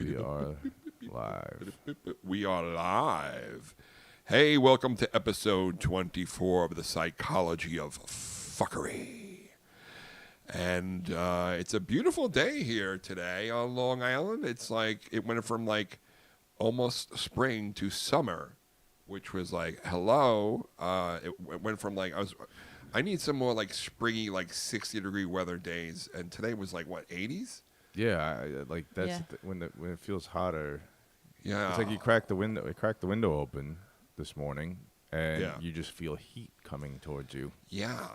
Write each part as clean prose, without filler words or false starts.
We are live. We are live. Hey, welcome to episode 24 of the Psychology of Fuckery. And it's a beautiful day here today on Long Island. It's like it went from like almost spring to summer, which was like hello. It went from like I need some more like springy, like 60-degree weather days, and today was like what, 80s? Yeah, like that's Yeah. when it feels hotter. Yeah, It's like you cracked the window. It cracked the window open this morning, and Yeah. you just feel heat coming towards you. yeah,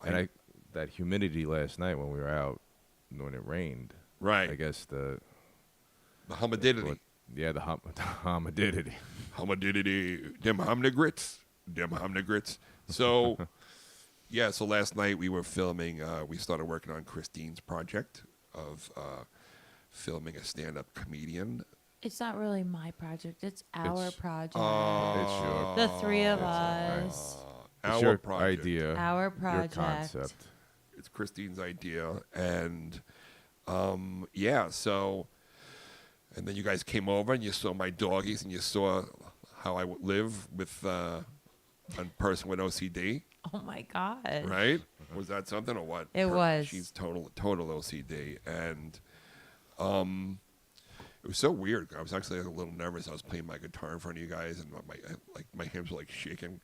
And that humidity last night when we were out when it rained. right. I guess the humidity. the humidity. Humidity. Them humnigrits. So, yeah, so last night we were filming, we started working on Christine's project of filming a stand-up comedian. It's not really my project. It's our It's- project. It's your the three of It's us. it's Our your project. idea, Our your project. concept. It's Christine's idea. And, yeah, so, and then you guys came over and you saw my doggies and you saw how I would live with a person with OCD. Oh my God. Right? Was that something or what? It was. She's total OCD, and it was so weird. I was actually a little nervous. I was playing my guitar in front of you guys, and my hands were like shaking.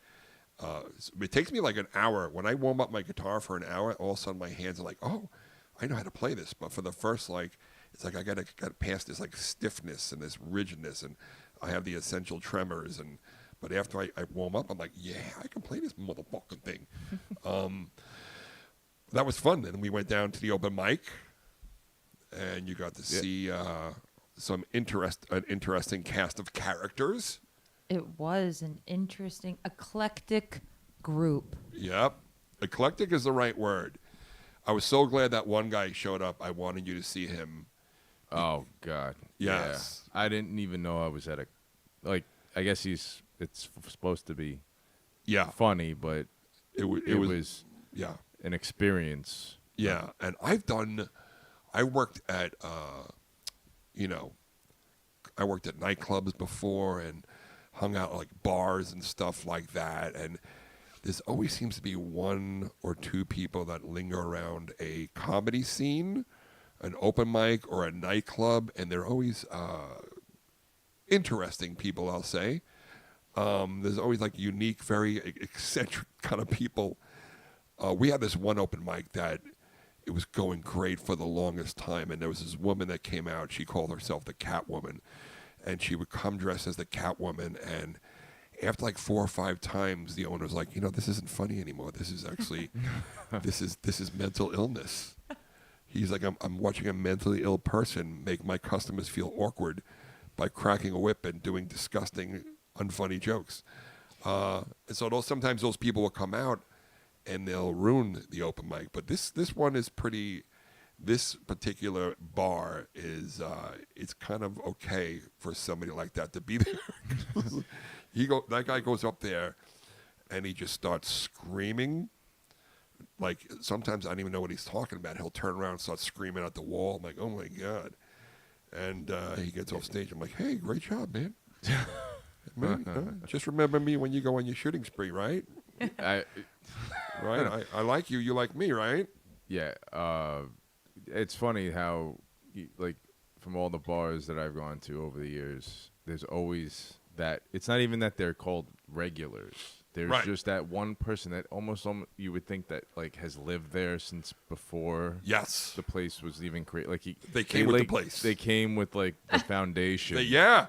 It takes me like an hour when I warm up my guitar for an hour. All of a sudden, my hands are like, oh, I know how to play this. But for the first it's like I got past this like stiffness and this rigidness, and I have the essential tremors and. But after I warm up, I'm like, yeah, I can play this motherfucking thing. That was fun. Then we went down to the open mic, and you got to see an interesting cast of characters. It was an interesting, eclectic group. Yep. Eclectic is the right word. I was so glad that one guy showed up. I wanted you to see him. Oh God. Yes. Yeah. I didn't even know I was at I guess it's supposed to be Yeah. funny, but It it was yeah. an experience. Yeah. And I worked at, I worked at nightclubs before and hung out at like bars and stuff like that. And there's always seems to be one or two people that linger around a comedy scene, an open mic or a nightclub. And they're always interesting people, I'll say. There's always like unique, very eccentric kind of people. We had this one open mic that it was going great for the longest time, and there was this woman that came out. She called herself the Catwoman, and she would come dressed as the Catwoman. And after like 4 or 5 times, the owner was like, this isn't funny anymore. This is actually, this is mental illness. He's like, I'm watching a mentally ill person make my customers feel awkward by cracking a whip and doing disgusting, unfunny jokes. And so sometimes those people will come out and they'll ruin the open mic. But this one is pretty. This particular bar is it's kind of okay for somebody like that to be there. That guy goes up there and he just starts screaming. Like sometimes I don't even know what he's talking about. He'll turn around and start screaming at the wall. I'm like, oh my God. And he gets off stage. I'm like, hey, great job, man. Just remember me when you go on your shooting spree, right? Right? I like you. You like me, right? Yeah. It's funny how, from all the bars that I've gone to over the years, there's always that. It's not even that they're called regulars. There's Right. just that one person that almost you would think that has lived there since before. Yes. The place was even created. They came with the place. They came with the foundation. Yeah.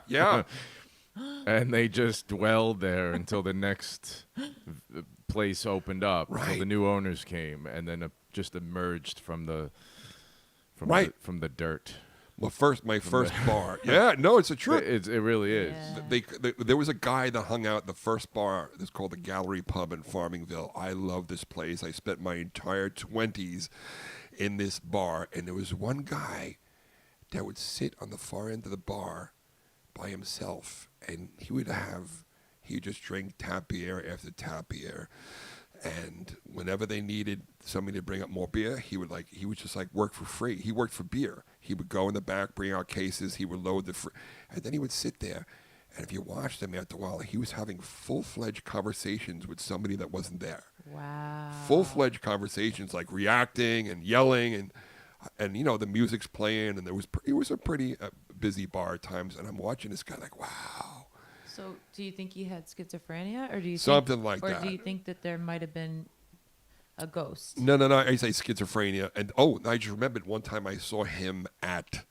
And they just dwelled there until the next place opened up. Right. Until the new owners came, and then just emerged from the dirt. My first bar. Yeah, no, it's the truth. It really is. Yeah. There was a guy that hung out at the first bar. It's called the Gallery Pub in Farmingville. I love this place. I spent my entire 20s in this bar, and there was one guy that would sit on the far end of the bar by himself, and he would just drink Tapier after Tapier, And whenever they needed somebody to bring up more beer, he would just like work for free. He worked for beer. He would go in the back, bring out cases. He would load and then he would sit there. And if you watched him after a while, he was having full-fledged conversations with somebody that wasn't there. Wow. Full-fledged conversations, like reacting and yelling, and you know the music's playing, and it was a pretty busy bar at times. And I'm watching this guy like, wow. So, do you think he had schizophrenia, or do you Something like or that. do you think that there might have been a ghost? No. I say schizophrenia. And I just remembered one time I saw him at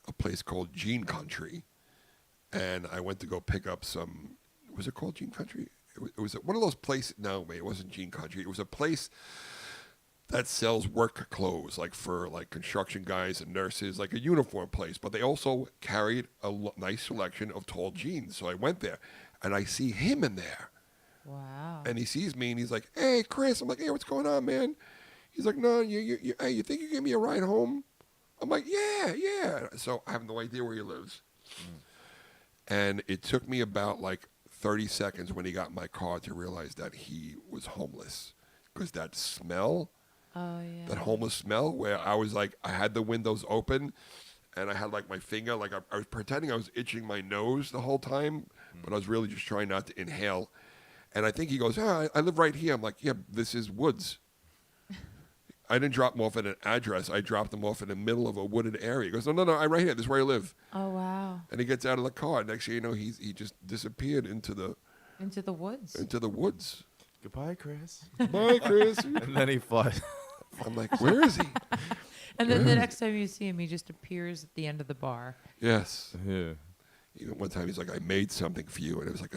a place called Gene Country, and I went to go pick up some. Was it called Gene Country? It was one of those places. No, wait, it wasn't Gene Country. It was a place that sells work clothes, like for like construction guys and nurses, like a uniform place. But they also carried a nice selection of tall jeans. So I went there, and I see him in there. Wow. And he sees me, and he's like, "Hey, Chris." I'm like, "Hey, what's going on, man?" He's like, "No, hey, you think you give me a ride home?" I'm like, "Yeah." So I have no idea where he lives. And it took me about like 30 seconds when he got in my car to realize that he was homeless. Because that smell, Oh yeah. that homeless smell, where I was like, I had the windows open, and I had like my finger, like I was pretending I was itching my nose the whole time, but I was really just trying not to inhale. And I think he goes, I live right here. I'm like, yeah, this is woods. I didn't drop him off at an address. I dropped him off in the middle of a wooded area. He goes, no, I'm right here. This is where I live. Oh wow. And he gets out of the car. Next thing you know, he just disappeared into the woods. Goodbye, Chris. Bye, Chris. And then he flies. I'm like, where is he? And then the next time you see him, he just appears at the end of the bar. Yes. Yeah. Even one time he's like, I made something for you. And it was like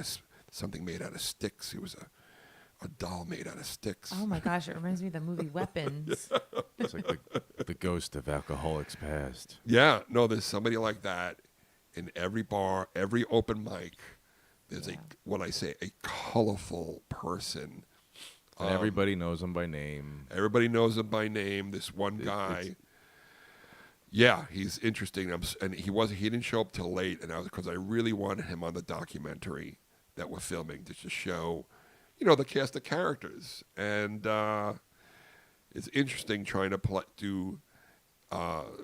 something made out of sticks. It was a doll made out of sticks. Oh my gosh, it reminds me of the movie Weapons. It's like the ghost of Alcoholics Past. Yeah. No, there's somebody like that in every bar, every open mic. There's what I say, a colorful person. And everybody knows him by name. Everybody knows him by name. This one guy. Yeah, he's interesting. And he didn't show up till late, and because I really wanted him on the documentary that we're filming just to show, the cast of characters. And it's interesting trying to do.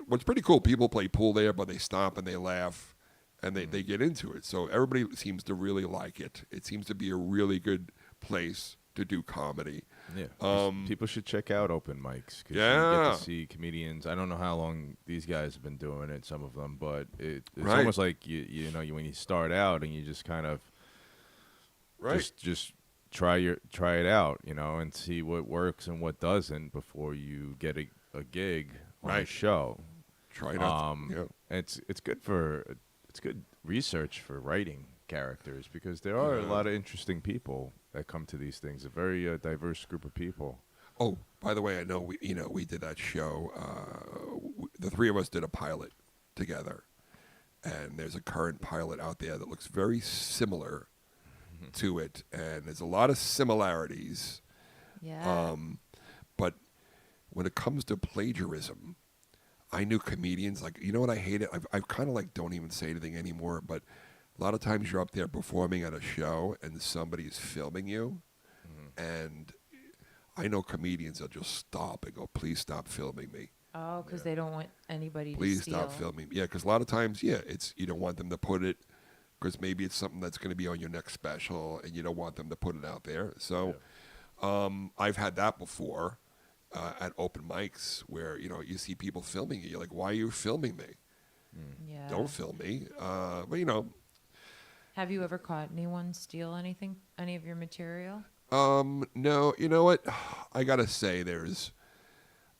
What's pretty cool, people play pool there, but they stop and they laugh. And they get into it. So everybody seems to really like it. It seems to be a really good place to do comedy. Yeah. People should check out open mics. Cause you get to see comedians. I don't know how long these guys have been doing it, some of them, but it's almost like, when you start out and you just kind of just try it out, and see what works and what doesn't before you get a gig on a show. Try it out. It's good research for writing characters because there are a lot of interesting people that come to these things. A very diverse group of people. Oh, by the way, I know we did that show. The three of us did a pilot together, and there's a current pilot out there that looks very similar to it, and there's a lot of similarities. Yeah. But when it comes to plagiarism, I knew comedians, like, what I hated? I kind of like don't even say anything anymore, but a lot of times you're up there performing at a show and somebody's filming you, and I know comedians that just stop and go, please stop filming me. Oh, because they don't want anybody Please to steal. stop filming me. Yeah, because a lot of times, it's you don't want them to put it, because maybe it's something that's going to be on your next special, and you don't want them to put it out there. So I've had that before. At open mics where, you see people filming you. You're like, why are you filming me? Yeah. Don't film me. But, Have you ever caught anyone steal anything, any of your material? no, you know what? I got to say there's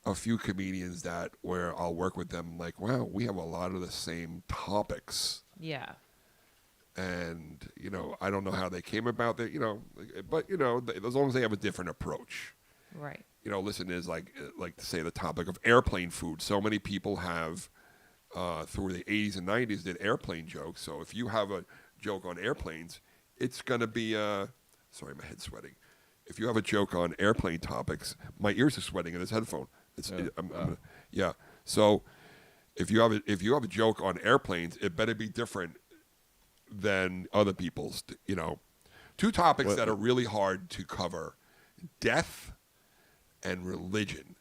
a few comedians that where I'll work with them like, wow, we have a lot of the same topics. Yeah. And, I don't know how they came about that, but, as long as they have a different approach. Right. Listen, is like say the topic of airplane food. So many people have through the 80s and 90s did airplane jokes. So if you have a joke on airplanes, it's going to be sorry, my head's sweating. If you have a joke on airplane topics, my ears are sweating in this headphone. So if you have a joke on airplanes, it better be different than other people's. Two topics that are really hard to cover death and religion.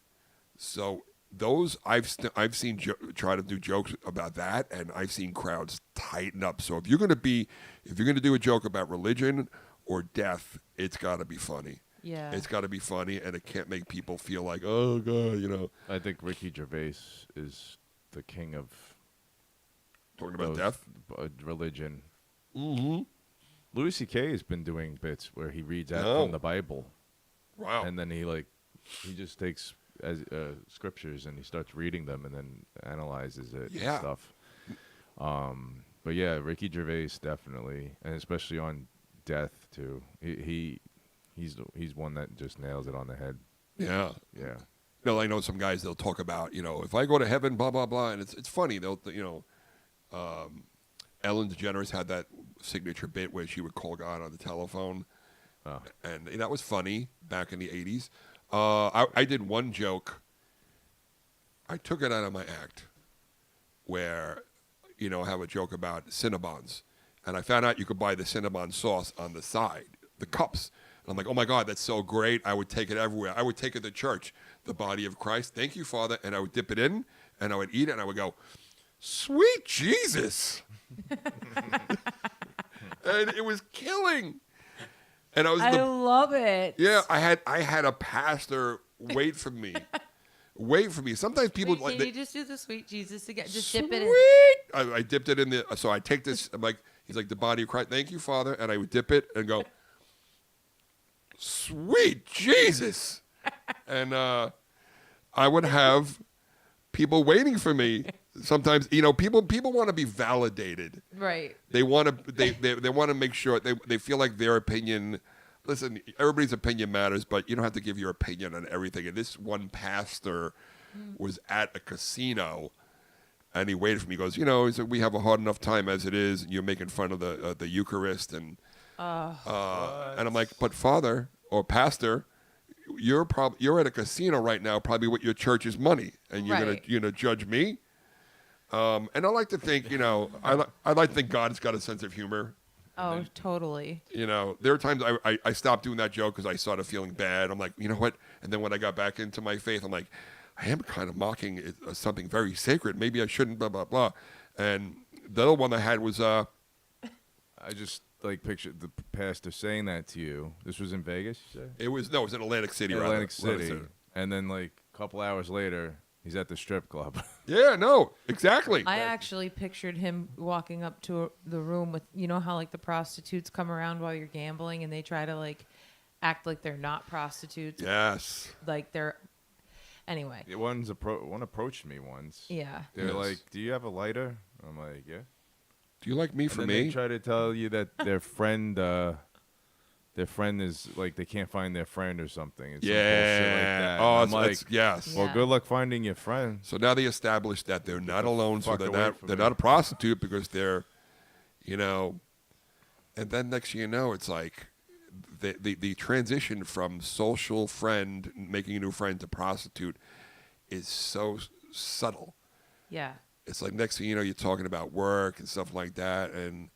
So those I've seen try to do jokes about that, and I've seen crowds tighten up. So if you're gonna do a joke about religion or death, it's got to be funny. Yeah. It's got to be funny, and it can't make people feel like, oh god, you know. I think Ricky Gervais is the king of Talking about those, death. Religion. Mm-hmm. Louis C.K. has been doing bits where he reads out Oh. from the Bible, Wow. and then he just takes scriptures and he starts reading them and then analyzes it Yeah. and stuff. But yeah, Ricky Gervais definitely, and especially on death too. He's one that just nails it on the head. Yeah. Yeah. No, I know some guys. They'll talk about, if I go to heaven, blah blah blah, and it's funny. They'll, Ellen DeGeneres had that signature bit where she would call God on the telephone, Oh. and that was funny back in the '80s. I did one joke. I took it out of my act, where, I have a joke about Cinnabons, and I found out you could buy the Cinnabon sauce on the side, the cups. And I'm like, oh my God, that's so great! I would take it everywhere. I would take it to church, the body of Christ. Thank you, Father. And I would dip it in, and I would eat it, and I would go, sweet Jesus. And it was killing. And I love it. yeah, I had a pastor wait for me. Sometimes people Wait, can you just do the sweet Jesus again? Just dip it in. I dipped it in the. So I take this. I'm like, he's like, the body of Christ. Thank you, Father. And I would dip it and go, sweet Jesus. And I would have people waiting for me. Sometimes, people want to be validated. Right. They want to they want to make sure they feel like their opinion. Listen, everybody's opinion matters, but you don't have to give your opinion on everything. And this one pastor was at a casino, and he waited for me. He goes, he said, we have a hard enough time as it is, and you're making fun of the Eucharist, and I'm like, but Father or Pastor, you're at a casino right now, probably with your church's money, and you're gonna judge me. And I like to think, I like to think God's got a sense of humor. Oh, totally. There are times I stopped doing that joke because I started feeling bad. I'm like, you know what? And then when I got back into my faith, I'm like, I am kind of mocking something very sacred. Maybe I shouldn't, blah, blah, blah. And the other one I had was... I just pictured the pastor saying that to you. This was in Vegas, you say? it was in Atlantic City. Atlantic City. And then a couple hours later, he's at the strip club. Yeah, no, exactly. I actually pictured him walking up to the room with, how the prostitutes come around while you're gambling and they try to act like they're not prostitutes. Yes. Anyway. One approached me once. Yeah. They're Yes. like, do you have a lighter? I'm like, yeah. Do you like me for And then me? they try to tell you that their friend is they can't find their friend or something. It's some bullshit like that. Oh, And I'm like, yes. well, Yeah. good luck finding your friend. So now they established that they're not alone, so fuck they're away not from they're me. not a prostitute because they're, and then next thing you know, it's like the transition from social friend, making a new friend, to prostitute is so subtle. Yeah. It's like next thing you know, you're talking about work and stuff like that, and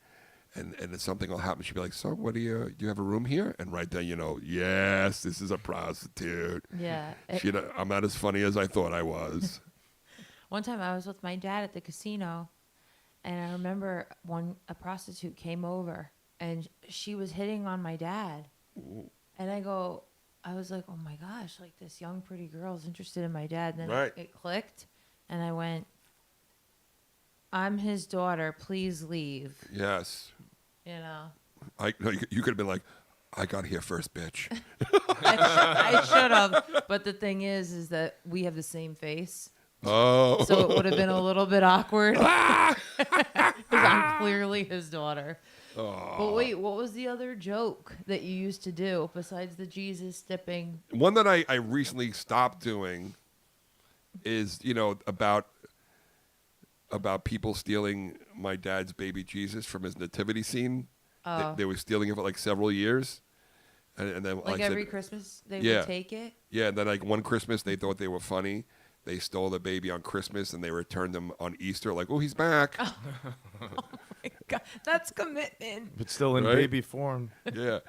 then something will happen. She'll be like, so what do you have a room here? And right then, yes, this is a prostitute. Yeah. I'm not as funny as I thought I was. One time I was with my dad at the casino, and I remember a prostitute came over, and she was hitting on my dad. And I was like, oh my gosh, this young pretty girl's interested in my dad. And then Right. it clicked, and I went, I'm his daughter, please leave. Yes. You could have been like, I got here first, bitch. I should have. But the thing is that we have the same face. Oh. So it would have been a little bit awkward. Because I'm clearly his daughter. But wait, what was the other joke that you used to do besides the Jesus dipping? One that I recently stopped doing is, about people stealing my dad's baby Jesus from his nativity scene. Oh. They were stealing it for several years. And then Like I every said, Christmas they Yeah. would take it? yeah, and then one Christmas they thought they were funny. They stole the baby on Christmas and they returned him on Easter like, oh, he's back. My God, that's commitment. But still in Right? baby form. Yeah.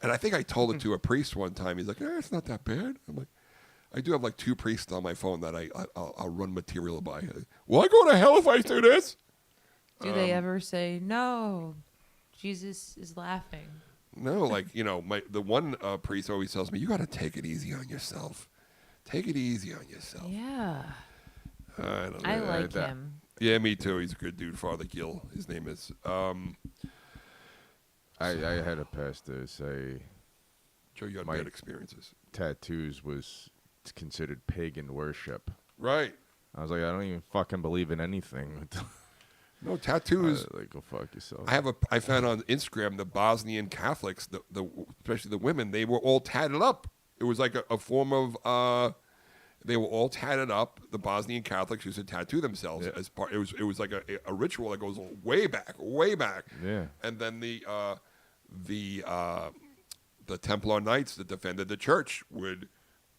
And I think I told it to a priest one time. He's like, it's not that bad. I'm like, I do have like 2 priests on my phone that I'll run material by. Will I go to hell if I do this? Do they ever say, no, Jesus is laughing? No, like, the one priest always tells me, you got to take it easy on yourself. Take it easy on yourself. Yeah. I don't know. I like that- him. Yeah, me too. He's a good dude, Father Gill. His name is. I had a pastor say Joe, you had My- bad experiences. tattoos was considered pagan worship. Right. I was like, I don't even fucking believe in anything. No, tattoos. Like, go fuck yourself. I found on Instagram the Bosnian Catholics, especially the women, they were all tatted up. It was like a form of. They were all tatted up. The Bosnian Catholics used to tattoo themselves as part. It was like a ritual that goes way back. Yeah. And then the Templar Knights that defended the church would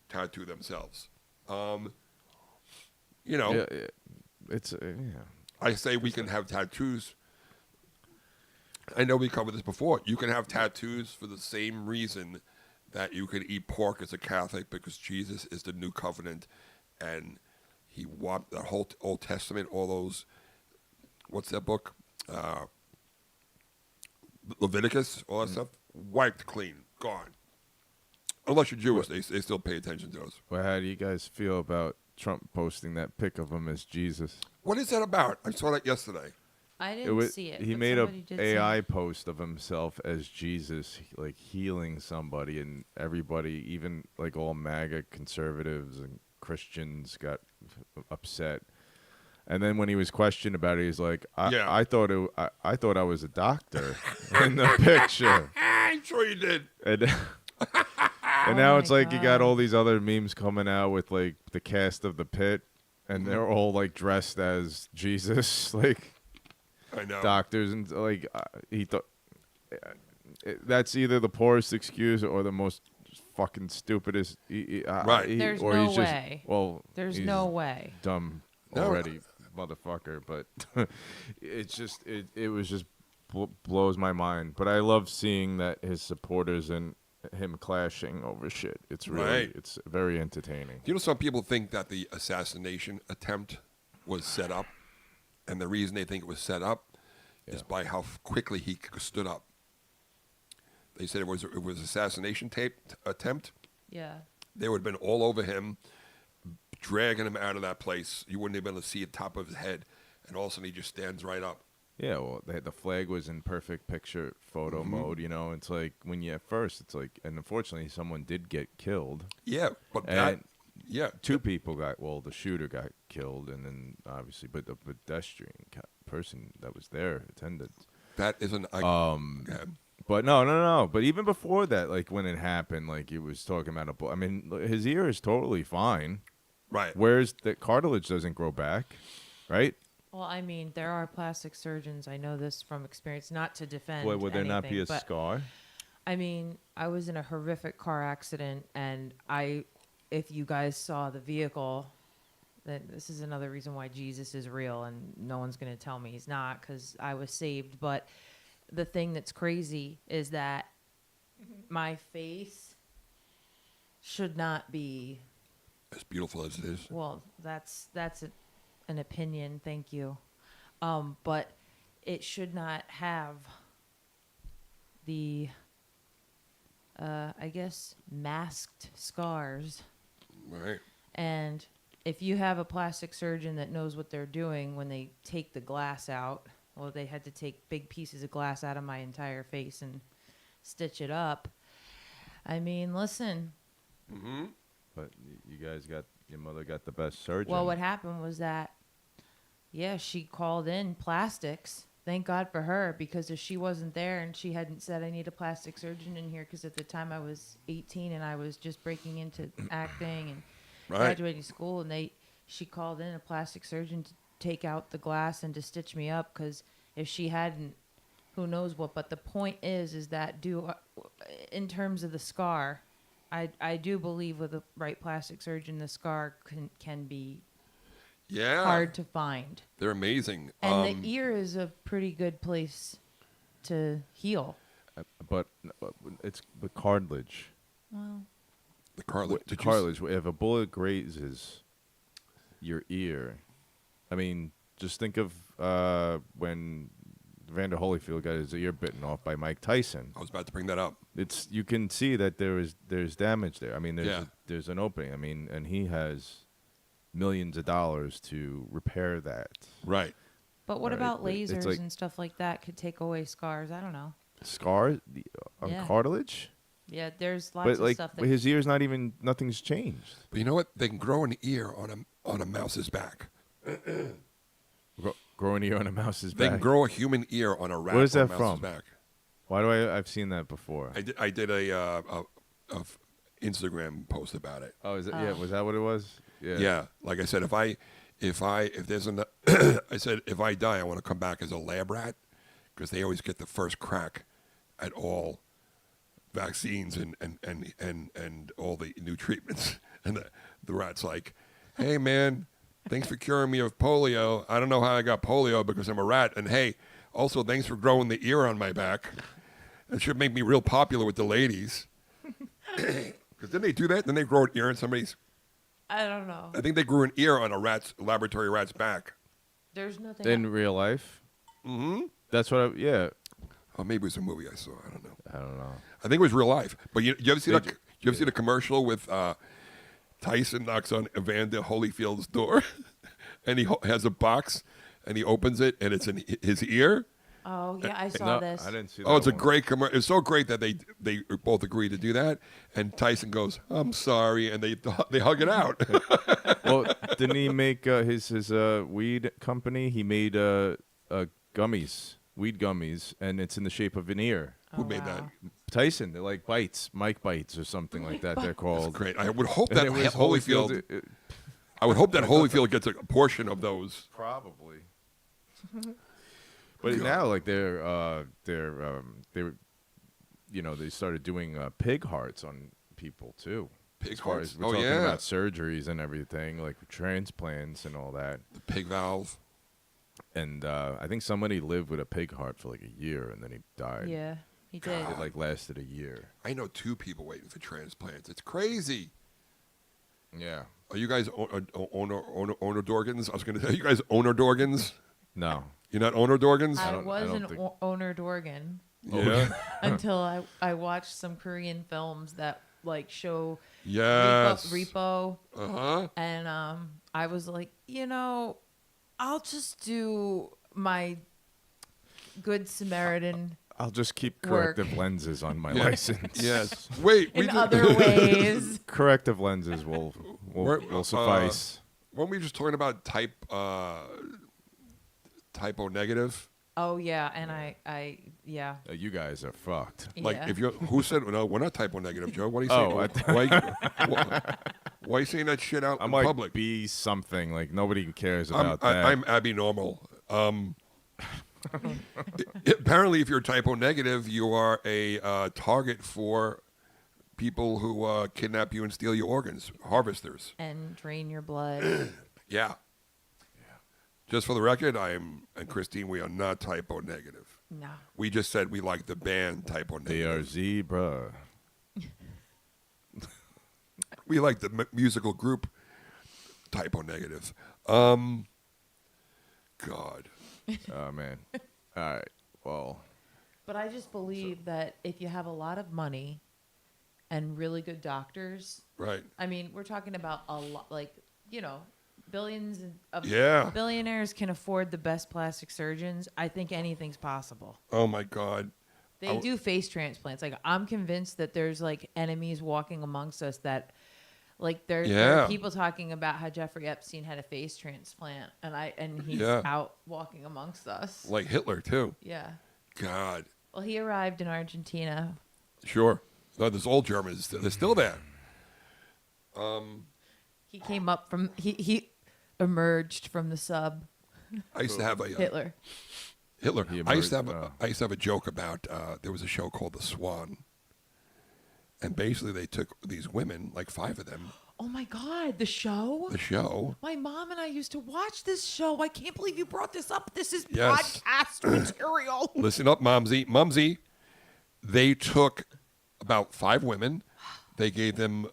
tattoo themselves. Yeah, it's I say we can have tattoos. I know we covered this before. You can have tattoos for the same reason that you can eat pork as a Catholic, because Jesus is the new covenant, and he wiped the whole Old Testament, all those. What's that book? Leviticus, all that stuff, wiped clean, gone. Unless you're Jewish, they still pay attention to us. Well, how do you guys feel about Trump posting that pic of him as Jesus? What is that about? I saw that yesterday. I didn't see it. He but made a somebody did say AI it. post of himself as Jesus, like healing somebody, and everybody, even like all MAGA conservatives and Christians, got upset. And then when he was questioned about it, he's like, I thought I was a doctor in the picture. I'm sure you did. And, and Oh now my it's like you got God. all these other memes coming out with like the cast of The Pit, and they're all like dressed as Jesus, like I know. doctors, and like he thought that's either the poorest excuse or the most fucking stupidest. Right. There's or no he's just, way. well, There's he's no way. dumb No. already, motherfucker. But it's just it was just blows my mind. But I love seeing that his supporters and him clashing over shit. It's really Right. it's very entertaining. Some people think that the assassination attempt was set up, and the reason they think it was set up is by how quickly he stood up. They said it was assassination attempt. Yeah. They would have been all over him, dragging him out of that place. You wouldn't have been able to see the top of his head, and all of a sudden he just stands right up. Yeah, well, the flag was in perfect picture photo mode. It's like when you at first, it's like, and unfortunately, someone did get killed. Yeah, but And that, two people the shooter got killed, and then obviously, but the pedestrian person that was there attended. that isn't. Yeah. But no. But even before that, like when it happened, like he was talking about I mean, his ear is totally fine. Right. Whereas the cartilage doesn't grow back, right? Well, I mean, there are plastic surgeons. I know this from experience. Not to defend. Boy, would there not be anything, a but, scar? I mean, I was in a horrific car accident, and if you guys saw the vehicle, then this is another reason why Jesus is real, and no one's going to tell me he's not, because I was saved. But the thing that's crazy is that my face should not be. As beautiful as it is. Well, that's an opinion. Thank you. But it should not have the, I guess, masked scars. Right. And if you have a plastic surgeon that knows what they're doing when they take the glass out, well, they had to take big pieces of glass out of my entire face and stitch it up. I mean, listen. Mm-hmm. But your mother got the best surgeon. Well, what happened was that, yeah, she called in plastics. Thank God for her, because if she wasn't there and she hadn't said, I need a plastic surgeon in here, because at the time I was 18 and I was just breaking into acting and graduating school, and she called in a plastic surgeon to take out the glass and to stitch me up, because if she hadn't, who knows what. But the point is that in terms of the scar, I do believe with the right plastic surgeon, the scar can be hard to find. They're amazing. And the ear is a pretty good place to heal. but it's the cartilage. Well, The cartilage. The cartilage. If a bullet grazes your ear, I mean, just think of when Vander Holyfield got his ear bitten off by Mike Tyson. I was about to bring that up. You can see that there's damage there. I mean, Yeah. there's an opening. I mean, and he has millions of dollars to repair that. Right. but what Right, about but it's lasers like- and stuff like that could take away scars? I don't know. Scar on Yeah. cartilage, Yeah, there's lots but of like stuff that his ear's not even nothing's changed. But you know what? They can grow an ear on a mouse's back. Growing ear on a mouse's They back. can grow a human ear on a rat. What is or a that mouse's from? Back. Why do I've seen that before? I did a Instagram post about it. Oh, is it? Yeah, was that what it was? Yeah. Yeah, like I said, if there's an, I said if I die, I want to come back as a lab rat because they always get the first crack at all vaccines and all the new treatments. And the rat's like, hey man, thanks for curing me of polio. I don't know how I got polio because I'm a rat. And hey, also thanks for growing the ear on my back. It should make me real popular with the ladies. Because didn't they do that? Then they grow an ear on somebody's. I don't know. I think they grew an ear on a laboratory rat's back. There's nothing. In real life. Mm-hmm. That's what. Yeah. Oh, maybe it was a movie I saw. I don't know. I don't know. I think it was real life. But you ever see Did that? You ever see the commercial with Tyson knocks on Evander Holyfield's door, and he has a box, and he opens it, and it's in his ear. Oh yeah, I saw No, this. I didn't see that. Oh, it's a one. great commercial. It's so great that they both agreed to do that, and Tyson goes, "I'm sorry," and they hug it out. Well, didn't he make his weed company? He made gummies, weed gummies, and it's in the shape of an ear. Who Oh, made that? wow. Tyson, they're like bites, Mike bites, or something like that. They're called. Great. I would hope And that it was Holyfield. I would hope that Holyfield gets a portion of those. Probably. But now, like they they started doing pig hearts on people too. Pig As far hearts? as we're Oh, talking yeah. about surgeries and everything, like transplants and all that. The pig valve. And I think somebody lived with a pig heart for like a year, and then he died. Yeah, he did. It like lasted a year. I know 2 people waiting for transplants. It's crazy. Yeah. Are you guys owner Dorgans? I was going to say, you guys owner Dorgans? No. You're not owner Dorgans? I don't- was don't an think- owner Dorgan Yeah. until I watched some Korean films that like show Yes. repo, Uh-huh. and I was like, I'll just do my Good Samaritan I'll just keep Work. corrective lenses on my Yeah. license. Yes. Wait. in did- other ways. Corrective lenses will We're- suffice. Weren't we just talking about typo negative? Oh yeah, and I yeah. You guys are fucked. Like, yeah. if you're, who said, no, we're not typo negative, Joe. What are you Oh, saying? Why are you saying that shit out I'm in like public? be something. Like nobody cares I'm, about that. I'm Abby Normal. Apparently, if you're typo negative, you are a target for people who kidnap you and steal your organs, harvesters. And drain your blood. Yeah. Just for the record, and Christine, we are not typo negative. No. We just said we like the band typo they are negative. zebra. We like the musical group typo negative. God. Oh man. All right. Well, But I just believe that if you have a lot of money and really good doctors, Right. I mean, we're talking about a lot, like, billions of Yeah. billionaires can afford the best plastic surgeons. I think anything's possible. Oh, my God. They do face transplants. Like, I'm convinced that there's like enemies walking amongst us that, like, there Yeah. are people talking about how Jeffrey Epstein had a face transplant, and he's Yeah. out walking amongst us. Like Hitler, too. Yeah. God. Well, he arrived in Argentina. Sure. No, those old Germans, they're still there. He came up from he emerged from the sub. I used to have a Hitler. Hitler. He I used to emerged, have I used to have a joke about there was a show called The Swan, and basically they took these women, like 5 of them, Oh my God, the show. the show. My mom and I used to watch this show. I can't believe you brought this up. This is Yes. podcast material. Listen up, Mumsy. They took about 5 women. They gave them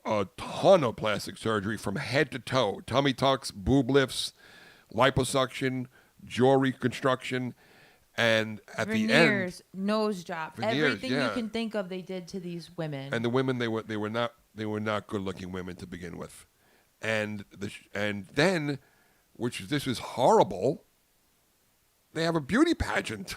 a ton of plastic surgery from head to toe. Tummy tucks, boob lifts, liposuction, jaw reconstruction, and at the end, Veneers, nose job, Veneers, everything you yeah. can think of, they did to these women. and the women they were not good looking women to begin with, and then, this is horrible. They have a beauty pageant.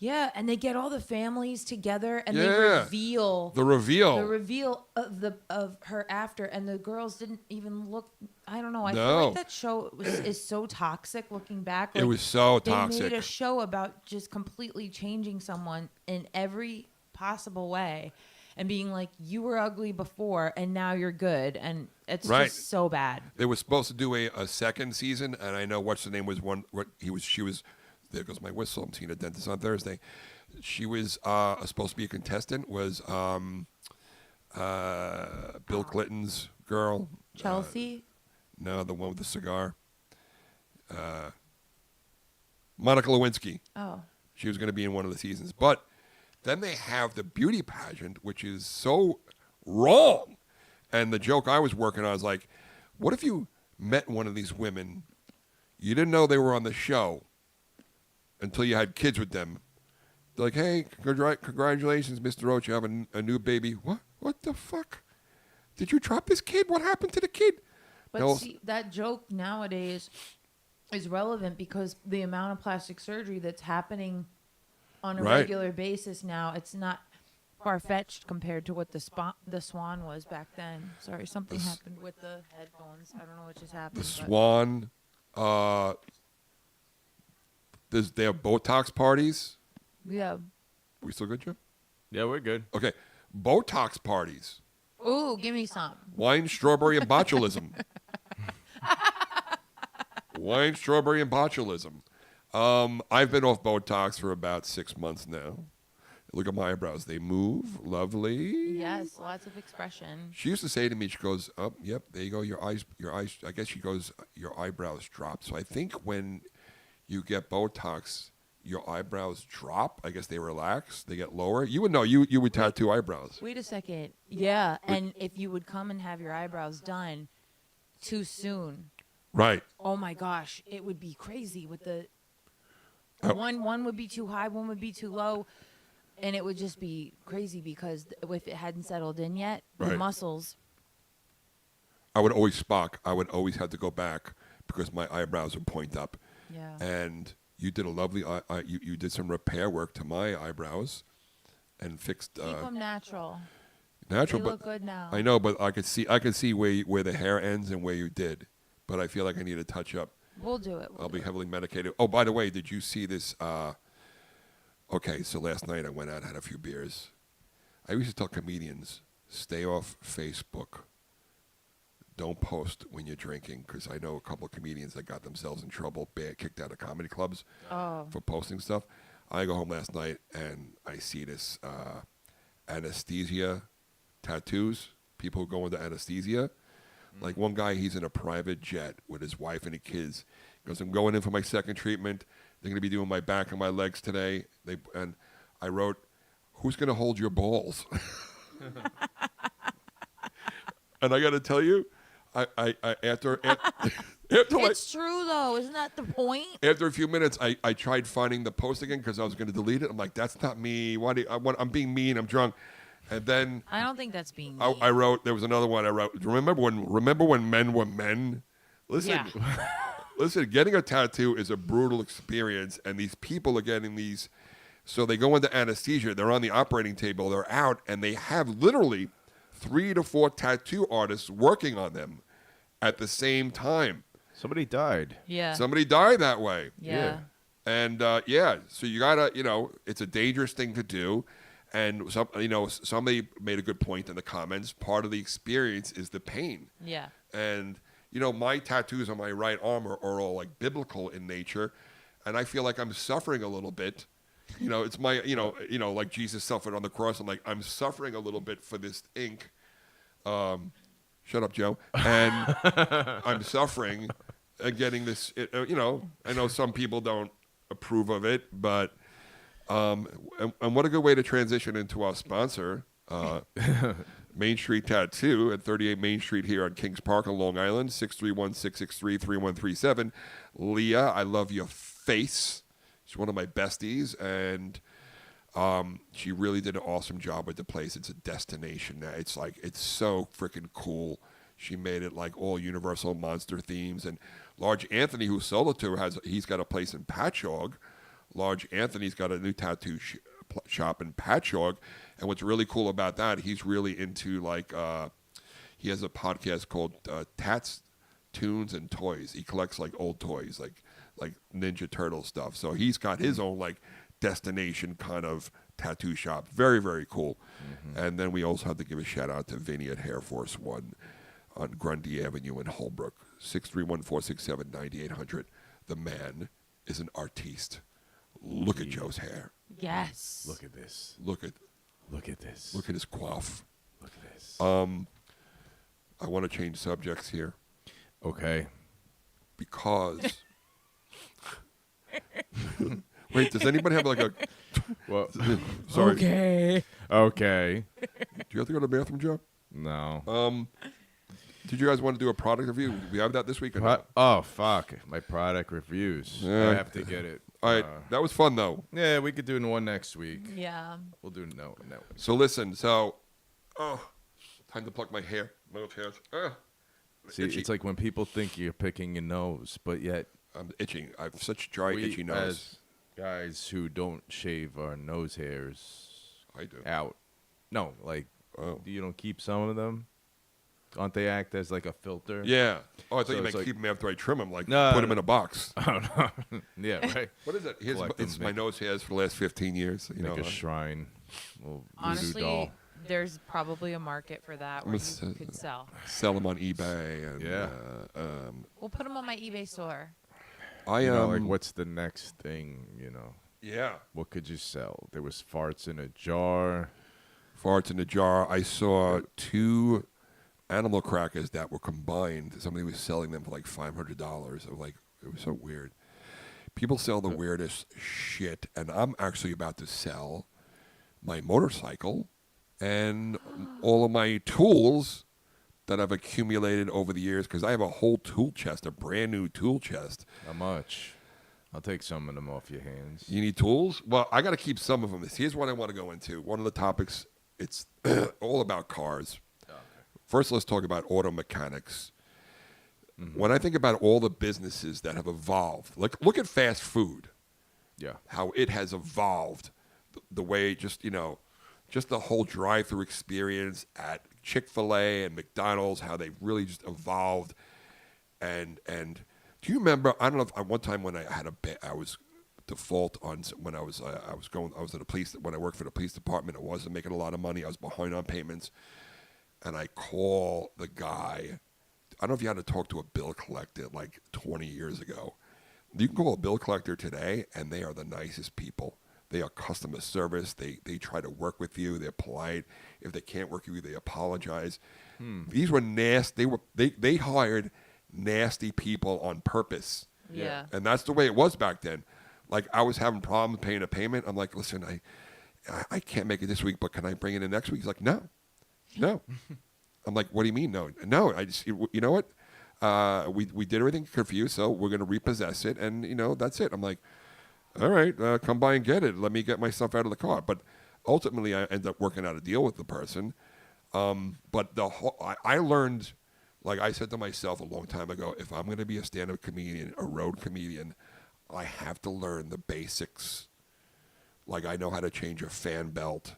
Yeah, and they get all the families together and they Yeah. reveal The reveal. the reveal of her after, and the girls didn't even look. I don't know. I feel No. like that show is so toxic. Looking back, It like, was so they toxic. made a show about just completely changing someone in every possible way, and being like, you were ugly before, and now you're good, and it's Right. just so bad. They were supposed to do a second season, and I know what's the name was one. She was. There goes my whistle. I'm seeing a dentist on Thursday. She was supposed to be a contestant. Was Bill Clinton's girl? Chelsea. No, the one with the cigar. Monica Lewinsky. Oh, She was going to be in one of the seasons, but then they have the beauty pageant, which is so wrong. And the joke I was working on is like, what if you met one of these women, you didn't know they were on the show until you had kids with them. They're like, hey, congratulations, Mr. Roach, you have a new baby. What? What the fuck? Did you drop this kid? What happened to the kid? but No. see, that joke nowadays is relevant because the amount of plastic surgery that's happening on a Right. regular basis now, it's not far-fetched compared to what the Swan was back then. Sorry, something happened with the headphones. I don't know what just happened. The but- Swan. They have Botox parties. Yeah. We still good, Joe? Yeah, we're good. Okay. Botox parties. Ooh, give me some. Wine, strawberry, and botulism. Wine, strawberry, and botulism. I've been off Botox for about 6 months now. Look at my eyebrows. They move. Lovely. Yes, lots of expression. She used to say to me, she goes, oh, yep, there you go. Your eyes, I guess she goes, your eyebrows drop. So I think when you get Botox, your eyebrows drop. I guess they relax. They get lower. You would know. You would tattoo eyebrows. Wait a second. Yeah, and if you would come and have your eyebrows done too soon, Right. oh my gosh, it would be crazy with the Oh. one would be too high, one would be too low, and it would just be crazy because if it hadn't settled in yet, the Right. muscles. I would always I would always have to go back because my eyebrows would point up. Yeah. And you did a lovely. You did some repair work to my eyebrows, and fixed Keep them natural. natural. They But look good now. I know, but I could see where the hair ends and where you did. But I feel like I need a touch up. We'll do it. I'll be heavily medicated. Oh, by the way, did you see this? Okay, so last night I went out, had a few beers. I used to tell comedians, stay off Facebook. Don't post when you're drinking, because I know a couple of comedians that got themselves in trouble, kicked out of comedy clubs for posting stuff. I go home last night and I see this anesthesia tattoos. People who go into anesthesia. Like one guy, he's in a private jet with his wife and the kids. He goes, I'm going in for my second treatment. They're going to be doing my back and my legs today. And I wrote, who's going to hold your balls? And I got to tell you, I after It's true though, isn't that the point? after a few minutes, I tried finding the post again because I was going to delete it. I'm like, that's not me. I'm being mean. I'm drunk. And then I don't think that's being. I wrote, there was another one I wrote. Remember when men were men? Listen, Yeah. listen, getting a tattoo is a brutal experience. And these people are getting these. So they go into anesthesia. They're on the operating table. They're out. And they have literally 3 to 4 tattoo artists working on them at the same time. Somebody died. Yeah. Somebody died that way. yeah. And so you gotta, it's a dangerous thing to do. And somebody made a good point in the comments. Part of the experience is the pain. Yeah. And my tattoos on my right arm are all like biblical in nature, and I feel like I'm suffering a little bit. It's my, like Jesus suffered on the cross. I'm suffering a little bit for this ink. Shut up, Joe. And I'm suffering and getting this. I know some people don't approve of it, but And what a good way to transition into our sponsor, Main Street Tattoo at 38 Main Street here on Kings Park on Long Island, 631-663-3137. Leah, I love your face. She's one of my besties, and she really did an awesome job with the place. It's a destination now. It's so freaking cool. She made it like all Universal Monster themes. And Large Anthony, who sold it to her, he's got a place in Patchogue. Large Anthony's got a new tattoo shop in Patchogue. And what's really cool about that, he's really into he has a podcast called Tats, Tunes, and Toys. He collects like old toys, like Ninja Turtle stuff. So he's got his own like destination kind of tattoo shop. Very, very cool. Mm-hmm. And then we also have to give a shout out to Vinny at Hair Force One on Grundy Avenue in Holbrook, 631-467-9800. The man is an artiste. Look at Joe's hair. Yes. Look at this. Look at this. Look at his coif. Look at this. I want to change subjects here Okay. because. Wait, does anybody have like a? Well, Sorry. okay. Do you have to go to the bathroom, Joe? No. Did you guys want to do a product review? We have that this week or not? Oh, fuck. My product reviews. Yeah. I have to get it. All right, that was fun though. Yeah, we could do one next week. Yeah. We'll do no. So listen, time to pluck my hair. My hairs. See, itchy. it's like when people think you're picking your nose, but yet I'm itching. I have such dry, we, itchy nose. as guys who don't shave our nose hairs I do. out. No, like Oh. you don't keep some of them. Aren't they act as like a filter? Yeah. Oh, I thought So you it's meant like- keep them after I trim them, like No, put them no. in a box. Oh, no. Yeah, right. What is it? Collect It's them, my make- nose hairs for the last 15 years. You Make know, a shrine. Little voodoo Honestly, doll. there's probably a market for that where Let's, you could sell. sell them on eBay. And, Yeah. We'll put them on my eBay store. I You know, like what's the next thing? You know, Yeah. what could you sell? There was farts in a jar. Farts in a jar. I saw 2 animal crackers that were combined. Somebody was selling them for like $500. It was so weird. People sell the weirdest shit, and I'm actually about to sell my motorcycle and all of my tools that I've accumulated over the years because I have a whole tool chest, a brand new tool chest. How much? I'll take some of them off your hands. You need tools? Well, I got to keep some of them. Here's what I want to go into. One of the topics, it's all about cars. First, let's talk about auto mechanics. When I think about all the businesses that have evolved, like look at fast food, Yeah. how it has evolved, the way just the whole drive-through experience at Chick-fil-A and McDonald's, how they really just evolved. And do you remember? I don't know if one time when I had I was default on when I was at the police when I worked for the police department. I wasn't making a lot of money. I was behind on payments, and I call the guy. I don't know if you had to talk to a bill collector like 20 years ago. You can call a bill collector today, and they are the nicest people. They are customer service. They try to work with you. They're polite. If they can't work with you, they apologize. These were nasty. They hired nasty people on purpose. Yeah. And that's the way it was back then. Like I was having problems paying a payment. I'm like, listen, I can't make it this week, but can I bring it in next week? He's like, no. I'm like, what do you mean? No. I just, you know what? We did everything good for you, so we're going to repossess it, and that's it. I'm like, all right, come by and get it. Let me get my stuff out of the car. But ultimately, I ended up working out a deal with the person. But I learned, like I said to myself a long time ago, if I'm going to be a stand-up comedian, a road comedian, I have to learn the basics. Like I know how to change a fan belt.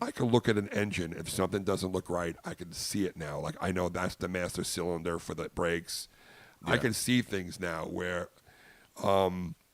I can look at an engine. If something doesn't look right, I can see it now. Like I know that's the master cylinder for the brakes. I Yeah. can see things now where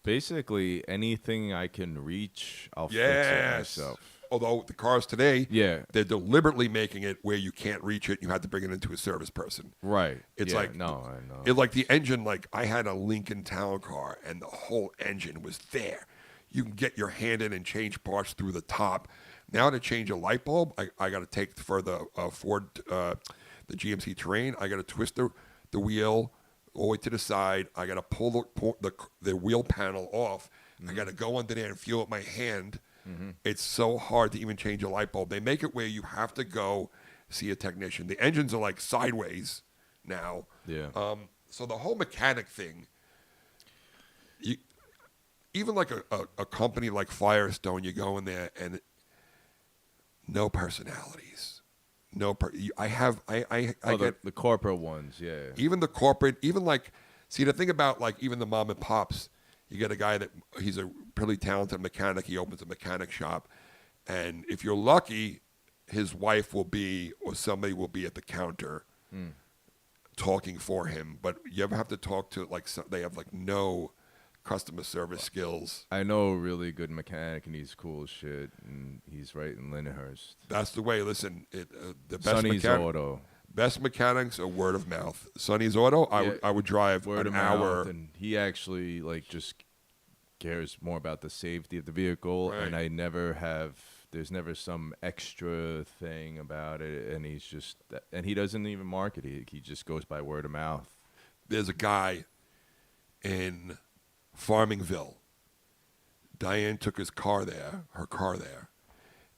Basically, anything I can reach, I'll fix it yes. myself. Although the cars today, Yeah. they're deliberately making it where you can't reach it. You have to bring it into a service person. Right. It's Yeah, like no, I know. It like the engine. Like I had a Lincoln Town car, and the whole engine was there. You can get your hand in and change parts through the top. Now to change a light bulb, I got to take for the Ford, the GMC Terrain. I got to twist the wheel all the way to the side. I got to pull the wheel panel off. I got to go under there and feel it with my hand. It's so hard to even change a light bulb. They make it where you have to go see a technician. The engines are like sideways now. Yeah. So the whole mechanic thing, even like a company like Firestone, you go in there and no personalities. I get the corporate ones, yeah. even the corporate, even like, see the thing about like even the mom and pops, you get a guy that he's a really talented mechanic. He opens a mechanic shop, and if you're lucky, his wife will be or somebody will be at the counter talking for him. But you ever have to talk to like they have like no customer service skills. I know a really good mechanic, and he's cool as shit, and he's right in Lyndhurst. That's the way. Listen, the best Sonny's Auto. Best mechanics are word of mouth. Sonny's Auto, I would drive word an of hour. mouth, and he actually like just cares more about the safety of the vehicle, Right. and there's never some extra thing about it, and he doesn't even market it. He just goes by word of mouth. There's a guy in Farmingville. Diane took her car there,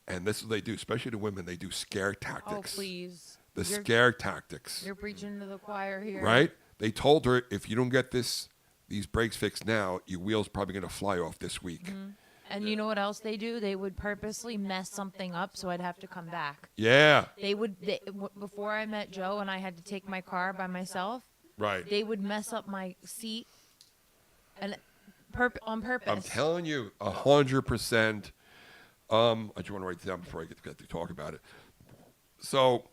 and this is what they do, especially the women. They do scare tactics. Oh, please. The You're- scare tactics. You're preaching to the choir here. Right? They told her, if you don't get these brakes fixed now, your wheel's probably going to fly off this week. Mm-hmm. And you know what else they do? They would purposely mess something up so I'd have to come back. Yeah. Before I met Joe and I had to take my car by myself, Right. they would mess up my seat and on purpose. I'm telling you, 100%. I just want to write it down before I get to talk about it. So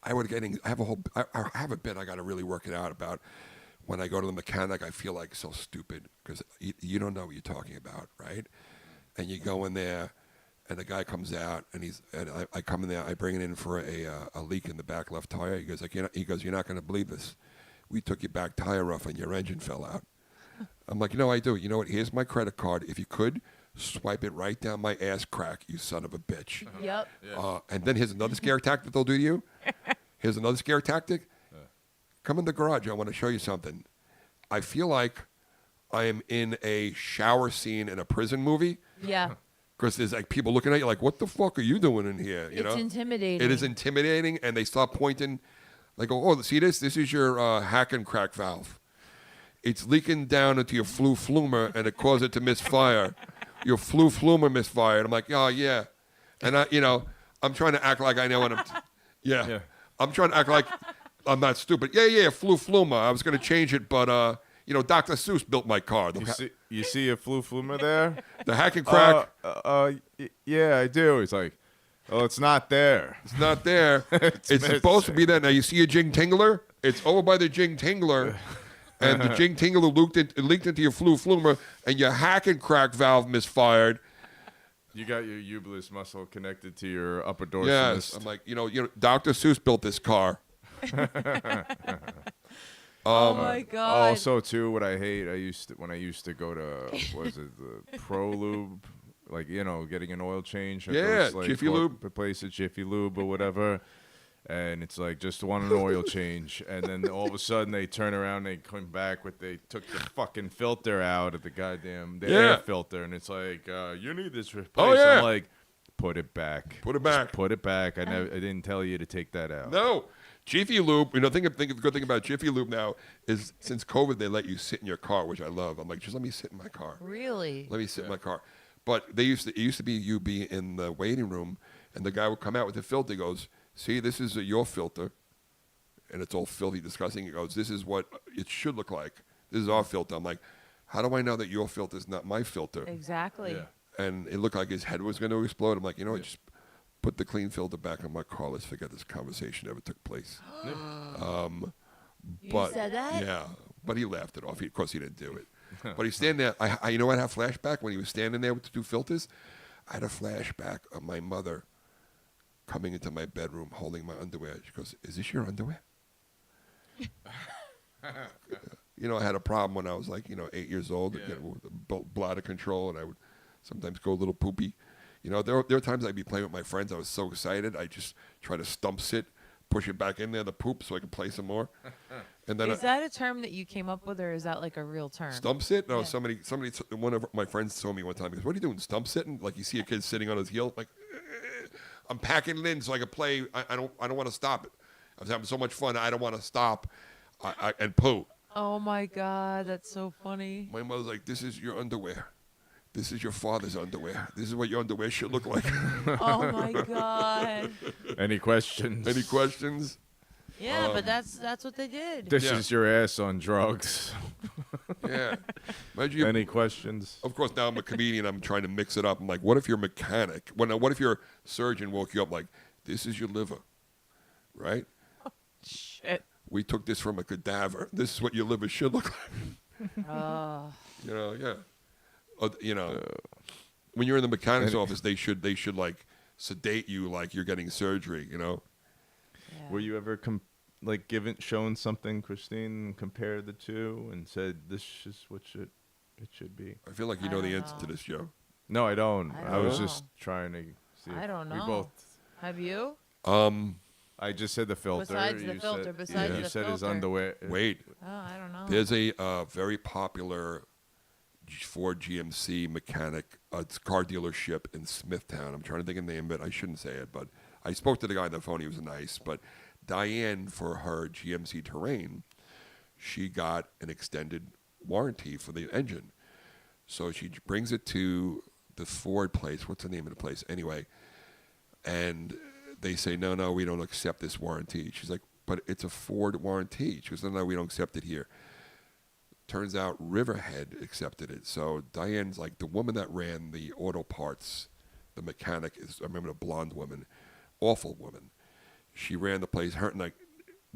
I have a bit I got to really work it out about. When I go to the mechanic, I feel like so stupid because you don't know what you're talking about, right? And you go in there, and the guy comes out, and I come in there, I bring it in for a leak in the back left tire. He goes, you're not going to believe this. We took your back tire off, and your engine fell out. I'm like, no, I do. You know what? Here's my credit card. If you could, swipe it right down my ass crack, you son of a bitch. Yep. And then here's another scare tactic they'll do to you. Here's another scare tactic. Come in the garage. I want to show you something. I feel like I am in a shower scene in a prison movie Yeah. because there's like people looking at you like, what the fuck are you doing in here? You It's know? intimidating. It is intimidating, and they start pointing. Like, oh, see this? This is your hack and crack valve. It's leaking down into your flumer, and it caused it to misfire. Your flumer misfired. I'm like, oh, yeah. And I'm trying to act like I know what I'm... Yeah. I'm trying to act like I'm not stupid. Yeah, flumer. I was going to change it, but, Dr. Seuss built my car. You see a flumer there? The hack and crack. Yeah, I do. He's like, oh, it's not there. It's not there. It's supposed to be there. Now, you see a jing tingler? It's over by the jing tingler. And the jing tingler leaked into your flumer, and your hack and crack valve misfired. You got your ubulus muscle connected to your upper dorsalis. Yes. I'm like, Dr. Seuss built this car. Oh my God. Also, too, what I hate, when I used to go to, the Pro Lube, like, getting an oil change. Yeah, Jiffy Lube. The place at Jiffy Lube or whatever. And it's like, just want an oil change. And then all of a sudden they turn around, they come back they took the fucking filter out of the goddamn air filter. And it's like, you need this replaced. Oh, yeah. I'm like, put it back. Put it back. Just put it back. I didn't tell you to take that out. No. Jiffy Lube, think of the good thing about Jiffy Lube now is since COVID, they let you sit in your car, which I love. I'm like, just let me sit in my car. Really? Let me sit in my car. But it used to be you be in the waiting room, and the guy would come out with the filter. He goes, see, this is your filter, and it's all filthy, disgusting. He goes, this is what it should look like. This is our filter. I'm like, how do I know that your filter is not my filter? Exactly. Yeah. And it looked like his head was going to explode. I'm like, just put the clean filter back on my car. Let's forget this conversation ever took place. You But said that? yeah, but he laughed it off. Of course, he didn't do it. But he's standing there. I had a flashback when he was standing there with the two filters. I had a flashback of my mother coming into my bedroom holding my underwear. She goes, "Is this your underwear?" I had a problem when I was 8 years old, bladder control, and I would sometimes go a little poopy. There were times I'd be playing with my friends. I was so excited. I just try to stump sit, push it back in there, the poop, so I could play some more. And then Is that a term that you came up with, or is that like a real term? stump sit? No, Yeah. somebody, one of my friends told me one time. He goes, "What are you doing, stump sitting? Like you see a kid sitting on his heel, like I'm packing it in so I can play. I don't want to stop it. I was having so much fun. I don't want to stop and poo." Oh my God, that's so funny. My mother's like, "This is your underwear. This is your father's underwear. This is what your underwear should look like." Oh my God. Any questions? Any questions? Yeah, but that's what they did. This Yeah. is your ass on drugs. Yeah. Imagine you, Any questions? of course, now I'm a comedian. I'm trying to mix it up. I'm like, what if your mechanic? What if your surgeon woke you up like, "This is your liver, right? Shit. We took this from a cadaver. This is what your liver should look like." Oh. Yeah. When you're in the mechanic's office, they should like sedate you like you're getting surgery. Yeah. Were you ever shown something, Christine, and compared the two and said this is what it should be? I feel like you I know the don't answer know. to this, Joe. No, I don't. I I was don't just trying to see. I don't We know. both. Have you? I just said the filter. Besides the you filter, said, besides you the said his filter. underwear. Wait, Oh, I don't know. there's a very popular Ford GMC mechanic, it's a car dealership in Smithtown. I'm trying to think of the name of it. I shouldn't say it, but I spoke to the guy on the phone. He was nice. But Diane, for her GMC Terrain, she got an extended warranty for the engine. So she brings it to the Ford place. What's the name of the place? Anyway, and they say, no, we don't accept this warranty. She's like, but it's a Ford warranty. She goes, no, we don't accept it here. Turns out Riverhead accepted it. So Diane's like, the woman that ran the auto parts, the mechanic, I remember the blonde woman, awful woman. She ran the place.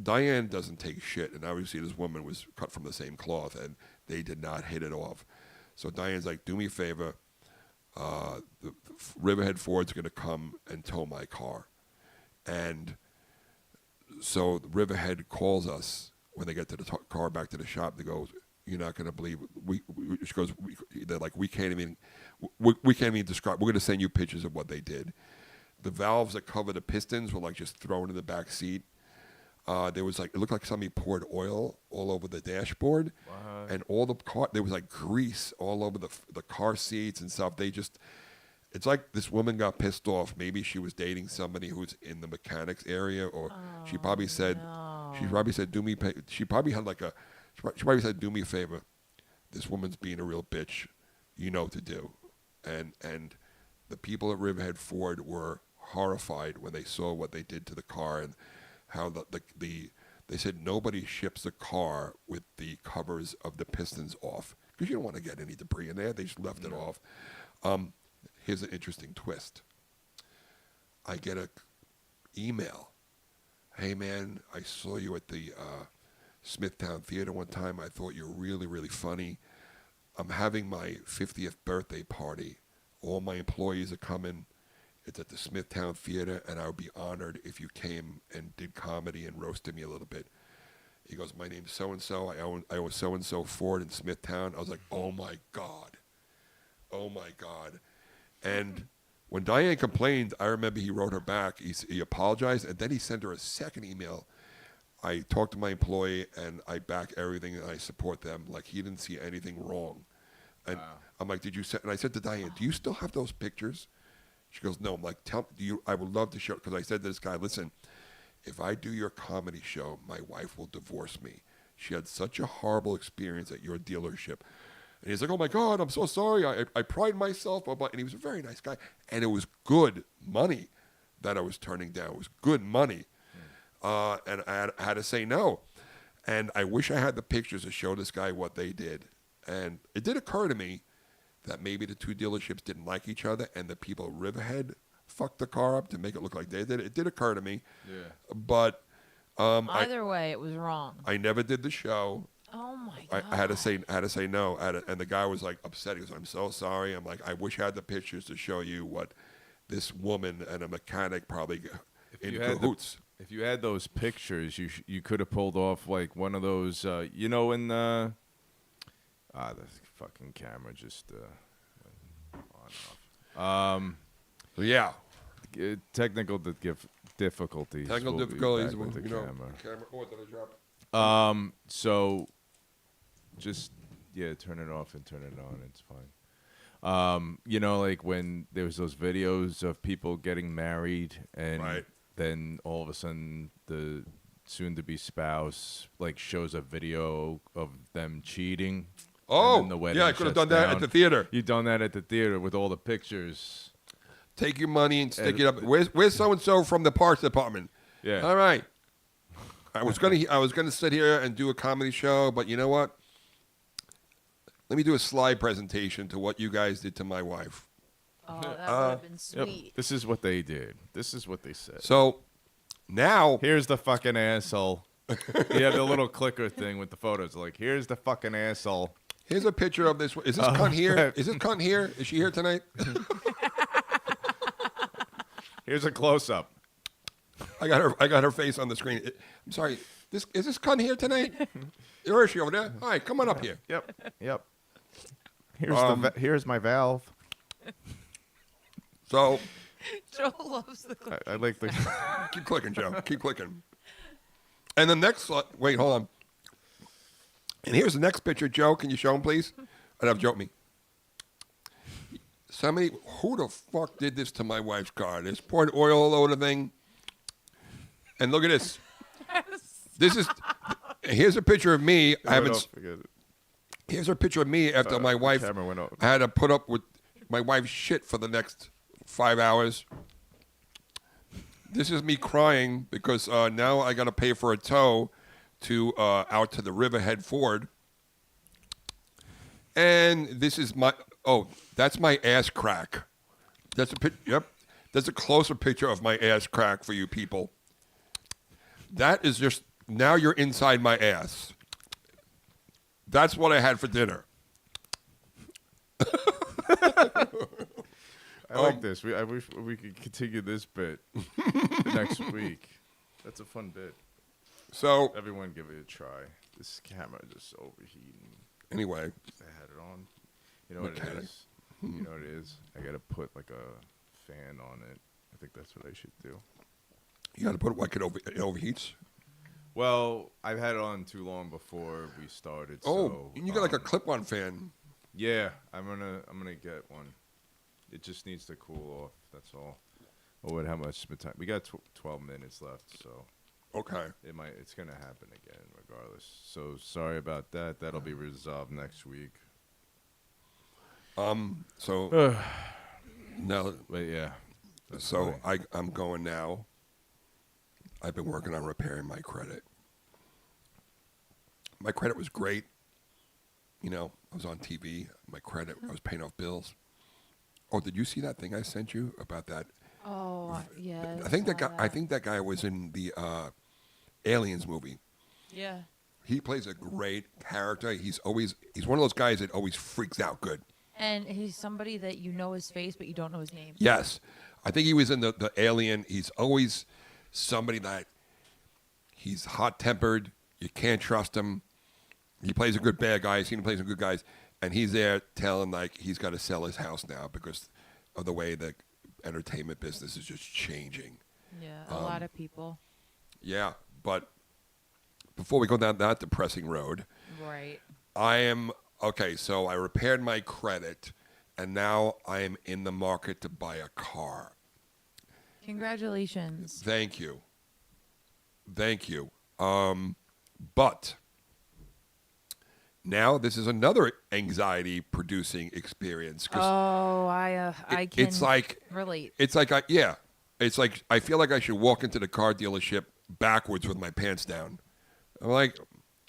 Diane doesn't take shit, and obviously this woman was cut from the same cloth, and they did not hit it off. So Diane's like, do me a favor. The Riverhead Ford's going to come and tow my car. And so Riverhead calls us when they get to the car back to the shop. They go, "You're not going to believe." She goes, "They're like, we can't even describe. We're going to send you pictures of what they did. The valves that cover the pistons were like just thrown in the back seat. There was it looked like somebody poured oil all over the dashboard, and all the car. There was like grease all over the car seats and stuff. It's like this woman got pissed off. Maybe she was dating somebody who's in the mechanics area, or she probably said, "Do me." She probably had she probably said, "Do me a favor. This woman's being a real bitch. You know what to do." And the people at Riverhead Ford were horrified when they saw what they did to the car and how they said nobody ships a car with the covers of the pistons off because you don't want to get any debris in there. They just left it off. Here's an interesting twist. I get a email. "Hey man, I saw you at the Smithtown Theater one time. I thought you were really, really funny. I'm having my 50th birthday party. All my employees are coming. It's at the Smithtown Theater, and I would be honored if you came and did comedy and roasted me a little bit." He goes, "My name's so-and-so. I own so-and-so Ford in Smithtown." I was like, oh, my God. Oh, my God. And when Diane complained, I remember he wrote her back. He apologized, and then he sent her a second email. "I talked to my employee, and I back everything, and I support them." Like, he didn't see anything wrong. And I'm like, "Did you send?" And I said to Diane, "Do you still have those pictures?" She goes, "No." I'm like, I would love to show, because I said to this guy, "Listen, if I do your comedy show, my wife will divorce me. She had such a horrible experience at your dealership." And he's like, "Oh my God, I'm so sorry. I pride myself." Blah, blah. And he was a very nice guy. And it was good money that I was turning down. It was good money. And I had to say no. And I wish I had the pictures to show this guy what they did. And it did occur to me that maybe the two dealerships didn't like each other and the people at Riverhead fucked the car up to make it look like they did. It did occur to me. Yeah. But Either way, it was wrong. I never did the show. Oh my God. I had to say no. And the guy was like upset. He goes, "I'm so sorry." I'm like, "I wish I had the pictures to show you what this woman and a mechanic probably in cahoots." If you had those pictures, you could have pulled off like one of those, in the fucking camera just went on and off. Yeah. Technical difficulties. Technical We'll be difficulties. back with the camera. Camera. Oh, did I drop? So just turn it off and turn it on. It's fine. You know, like when there was those videos of people getting married, and Right. then all of a sudden the soon-to-be spouse like shows a video of them cheating. Oh, and then the wedding yeah, I could have shuts done that down. at the theater. You done that at the theater with all the pictures. Take your money and stick And- it up. Where's so and so from the parks department? Yeah. All right. I was gonna sit here and do a comedy show, but you know what? Let me do a slide presentation to what you guys did to my wife. Oh, that would have been Yep. sweet. This is what they did. This is what they said. So now, Here's the fucking asshole. You have the little clicker thing with the photos. Like, here's the fucking asshole. here's a picture of this. Is this cunt here? Is this cunt here? Is she here tonight? Here's a close-up. I got her face on the screen. I'm sorry. Is this cunt here tonight? Where is she over there? All right, come on up here. Yep. Here's my valve. So Joe loves the clip. I like the. keep clicking, Joe. Keep clicking. And the next wait, hold on. And here's the next picture, Joe. Can you show him, please? And have Joe me. Somebody, who the fuck did this to my wife's car? They just poured oil all over the thing. And look at this. This is. Here's a picture of me. I haven't. Here's a picture of me after my wife. camera went off. I had to put up with my wife's shit for the next 5 hours. This is me crying because now I got to pay for a tow to out to the Riverhead Ford. And this is my that's my ass crack. That's a yep. That's a closer picture of my ass crack for you people. That is just now you're inside my ass. That's what I had for dinner. I like this. I wish we could continue this bit next week. That's a fun bit. So Everyone give it a try. This camera is just overheating. anyway, I had it on. You know what it Mechanic. is? You know what it is? I gotta put like a fan on it. I think that's what I should do. you got to put it like it overheats. Well, I've had it on too long before we started. Oh, so, and you got like a clip-on fan. Yeah, I'm gonna get one. It just needs to cool off. That's all. Oh, how much time? We got 12 minutes left, so Okay. it's gonna happen again regardless. So sorry about that. That'll be resolved next week. So now, But yeah. that's so fine. I'm going now. I've been working on repairing my credit. My credit was great. You know, I was on TV. My credit, I was paying off bills. Oh, did you see that thing I sent you about that? Oh, yeah. I think that guy was in the Aliens movie. Yeah. He plays a great character. He's one of those guys that always freaks out good. And he's somebody that you know his face, but you don't know his name. Yes. I think he was in the Alien. He's always somebody that he's hot-tempered. You can't trust him. He plays a good bad guy. I've seen him play some good guys. And he's there telling, like, he's got to sell his house now because of the way the entertainment business is just changing. Yeah, a lot of people. Yeah, but before we go down that depressing road, Right. so I repaired my credit, and now I am in the market to buy a car. Congratulations. Thank you. But now this is another anxiety-producing experience. 'Cause Oh, I can it's like relate. it's like I feel like I should walk into the car dealership backwards with my pants down. I'm like,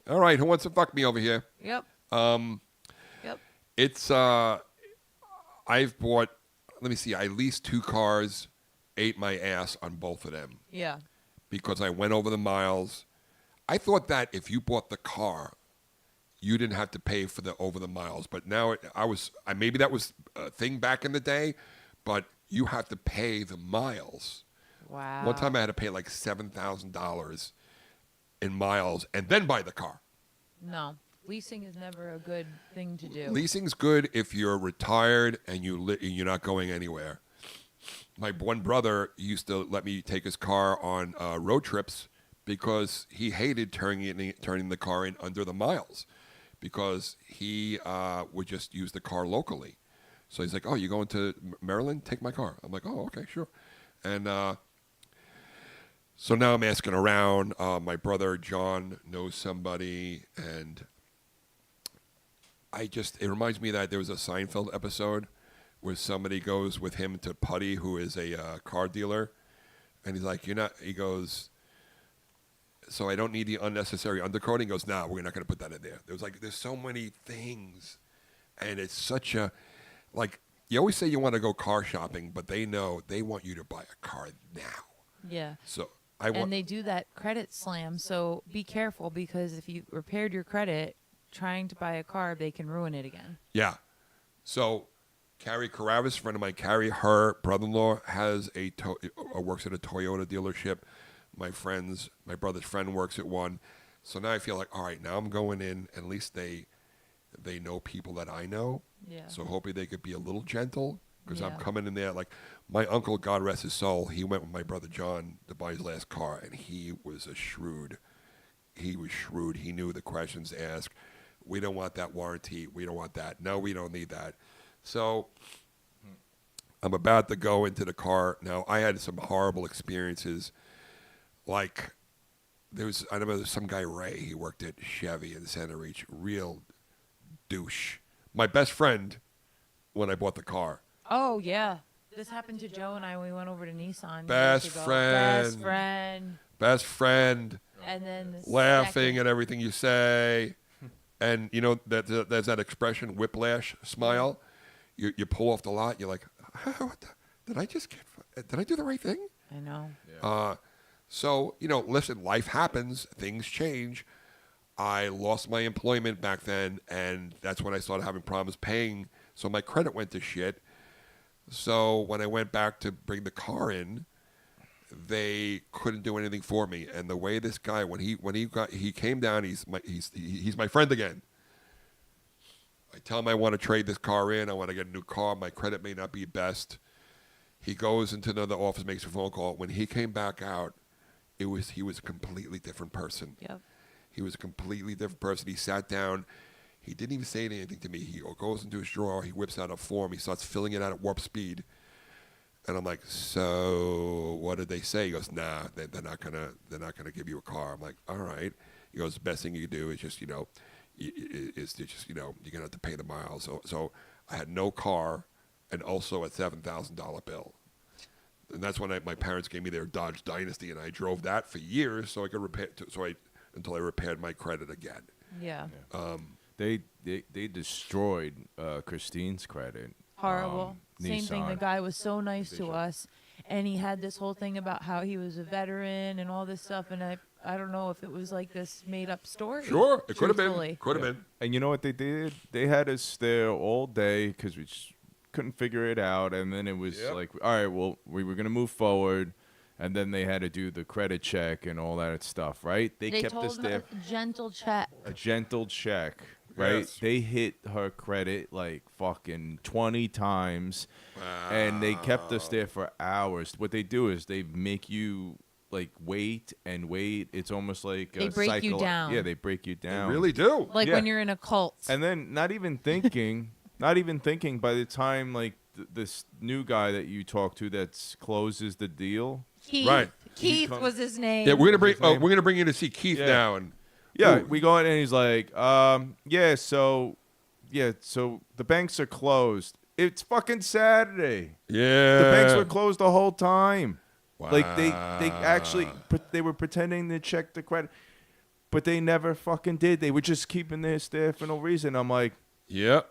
all right, who wants to fuck me over here? Yep. Yep. It's I've bought. Let me see. I leased 2 cars, ate my ass on both of them Yeah. because I went over the miles. I thought that if you bought the car, you didn't have to pay for the over the miles. But now maybe that was a thing back in the day, but you have to pay the miles. Wow. One time I had to pay like $7,000 in miles and then buy the car. No. Leasing is never a good thing to do. Leasing's good if you're retired and you're not going anywhere. My one brother used to let me take his car on road trips because he hated turning the car in under the miles because he would just use the car locally. So he's like, "Oh, you going to Maryland? Take my car." I'm like, "Oh, okay, sure." And so now I'm asking around. My brother John knows somebody, and it reminds me that there was a Seinfeld episode where somebody goes with him to Putty, who is a car dealer, and he's like, "You're not." He goes, "So I don't need the unnecessary undercoating." He goes, "Nah, we're not going to put that in there." There's so many things, and it's such a like. You always say you want to go car shopping, but they know they want you to buy a car now. Yeah. So And they do that credit slam, so be careful because if you repaired your credit trying to buy a car, they can ruin it again. Yeah. So Carrie Karavis, friend of mine, Carrie, her brother-in-law works at a Toyota dealership. My brother's friend works at one. So now I feel like, all right, now I'm going in. At least they know people that I know. Yeah. So hopefully they could be a little gentle because I'm Yeah. coming in there. Like my uncle, God rest his soul, he went with my brother John to buy his last car, and he was shrewd. He knew the questions to ask. We don't want that warranty. We don't want that. No, we don't need that. So I'm about to go into the car. Now, I had some horrible experiences. Like, I remember some guy, Ray, he worked at Chevy in Center Reach, real douche. My best friend when I bought the car. Oh, yeah. This happened to Joe and I when we went over to Nissan. Best years ago. friend. Best friend. Best friend, And then the laughing second- at everything you say. And, you know, there's that expression, whiplash smile. You pull off the lot, you're like, did I do the right thing? I know. So, you know, listen, life happens, things change. I lost my employment back then, and that's when I started having problems paying. So my credit went to shit. So when I went back to bring the car in, they couldn't do anything for me. And the way this guy, when he came down, he's my friend again. I tell him I want to trade this car in. I want to get a new car. My credit may not be best. He goes into another office, makes a phone call. When he came back out, he was a completely different person. Yep. He was a completely different person. He sat down. He didn't even say anything to me. He goes into his drawer. He whips out a form. He starts filling it out at warp speed. And I'm like, so what did they say? He goes, nah, they're not gonna give you a car. I'm like, all right. He goes, the best thing you can do is just, you know, you're gonna have to pay the miles. So I had no car and also a $7,000 bill. And that's when my parents gave me their Dodge Dynasty, and I drove that for years so I could until I repaired my credit again. Yeah. They destroyed Christine's credit. Horrible. Same thing. The Nissan. guy was so nice to us, and he had this whole thing about how he was a veteran and all this stuff. And I don't know if it was like this made up story. Sure, it could have been. truthfully. Could have been. And you know what they did? They had us there all day because we just couldn't figure it out. And then it was Yep. like, all right, well, we were going to move forward. And then they had to do the credit check and all that stuff, right? They kept told us there. a gentle check. A gentle check, right? Yes. They hit her credit like fucking 20 times. And they kept us there for hours. What they do is they make you like wait and wait. It's almost like They a break you cycle. down. Yeah, they break you They down. really do. Like Yeah. when you're in a cult. And then not even thinking by the time like this new guy that you talk to that closes the deal. Keith. Right. Keith He was his name. Yeah, we're His name? gonna bring you to see Keith Yeah. now, and Yeah, Ooh. we go in and he's like, so the banks are closed. It's fucking Saturday. yeah, The banks were closed the whole time. Like they Wow. actually they were pretending to check the credit, but they never fucking did. They were just keeping this there for no reason. I'm like, Yep.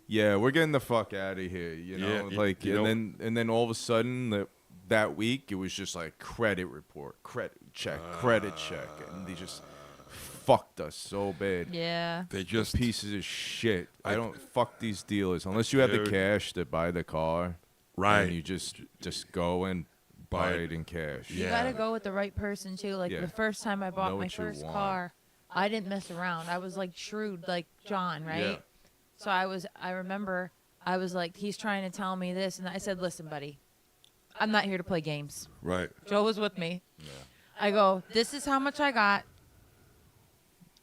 yeah, we're getting the fuck out of here, you know. Yeah, like, you and then all of a sudden that week it was just like credit report, credit check, and they just fucked us so bad. Yeah. They just Pieces of shit. I don't fuck these dealers unless you have the Dude. cash to buy the car. Right. And you just go and buy it in cash. You Yeah. gotta go with the right person too. Like Yeah. the first time I bought Know my what you first want. car, I didn't mess around. I was like shrewd, like John, right? Yeah. So I remember I was like, he's trying to tell me this, and I said, listen, buddy, I'm not here to play games. right. Joe was with me. I go, this is how much I got.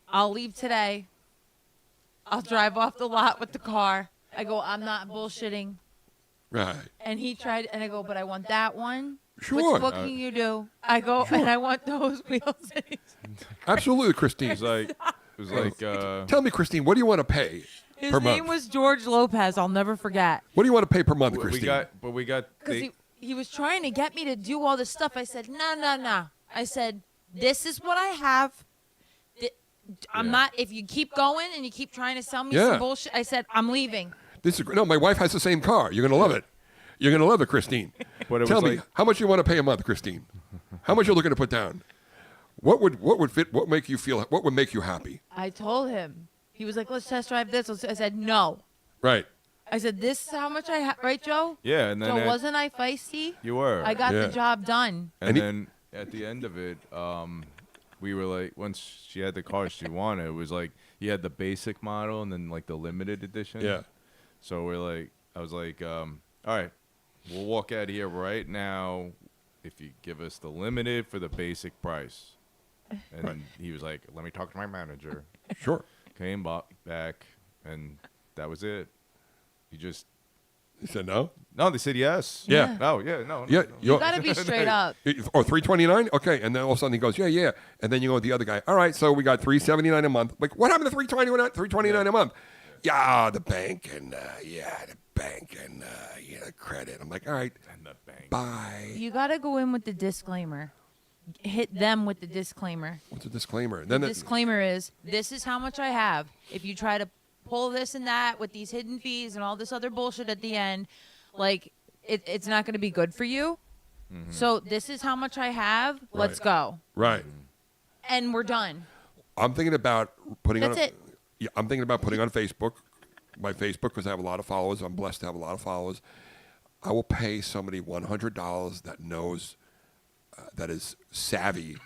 I'll leave today. I'll drive off the lot with the car. I go, I'm not bullshitting. Right. And he tried, and I go, but I want that one. Sure. Which booking you do? I go, and I want those wheels. Absolutely, Christine. It was like Tell me, Christine, what do you want to pay His per name month? was George Lopez. I'll never forget. What do you want to pay per month, we Christine? got Because he was trying to get me to do all this stuff. I said, no. I said, this is what I have. I'm Yeah. not, if you keep going and you keep trying to sell me Yeah. some bullshit, I said, I'm leaving. This is no. My wife has the same car. You're gonna love it. You're gonna love it, Christine. But it Tell was me, like- how much you want to pay a month, Christine? How much you're looking to put down? What would fit? What make you feel? What would make you happy? I told him. He was like, let's test drive this. I said, no. Right. I said, this is how much I have. Right, Joe? yeah, and then Joe, wasn't I feisty? you were. I got Yeah. the job done. And And he- then at the end of it, we were like, once she had the car she wanted, it was like he had the basic model and then like the limited edition. Yeah. So I was like, all right, we'll walk out of here right now if you give us the limited for the basic price. And he was like, let me talk to my manager. Sure. Came back, and that was it. He just He said no. no. They said yes. Yeah. No. Yeah. No. Yeah. no. You got to be straight up. Or $329? Okay. And then all of a sudden he goes, yeah. And then you go with the other guy. All right, so we got $379 a month. Like, what happened to $329 a month? Yeah, the bank and the credit. I'm like, all right, And the bank. bye. You got to go in with the disclaimer. Hit them with the disclaimer. What's a disclaimer? And The then disclaimer is, this is how much I have. If you try to pull this and that with these hidden fees and all this other bullshit at the end, like, it's not going to be good for you. So this is how much I have. Let's Right. go. right. And we're done. I'm thinking about putting That's on. it. Yeah, I'm thinking about putting on Facebook, my Facebook, because I have a lot of followers. I'm blessed to have a lot of followers. I will pay somebody $100 that knows, that is savvy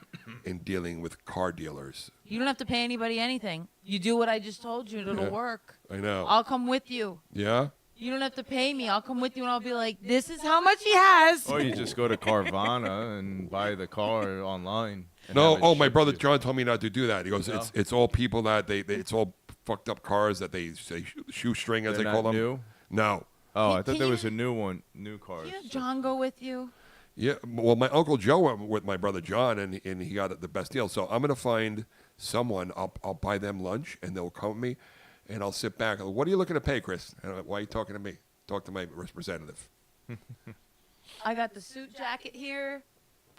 in dealing with car dealers. You don't have to pay anybody anything. You do what I just told you, and it'll Yeah. work. I know. I'll come with you. Yeah. You don't have to pay me. I'll come with you, and I'll be like, this is how much he has. Or you just go to Carvana and buy the car online. and No. have it Oh, my shipped brother to you. John told me not to do that. He goes, No? it's all people that they it's all fucked up cars that they say shoestring as They're they call not them. new? No. Oh, I Can thought there you- was a new car. Can you have John go with you? Yeah, well, my Uncle Joe went with my brother John, and he got the best deal. So I'm going to find someone. I'll buy them lunch, and they'll come with me, and I'll sit back. What are you looking to pay, Chris? And I'm like, why are you talking to me? Talk to my representative. I got the suit jacket here.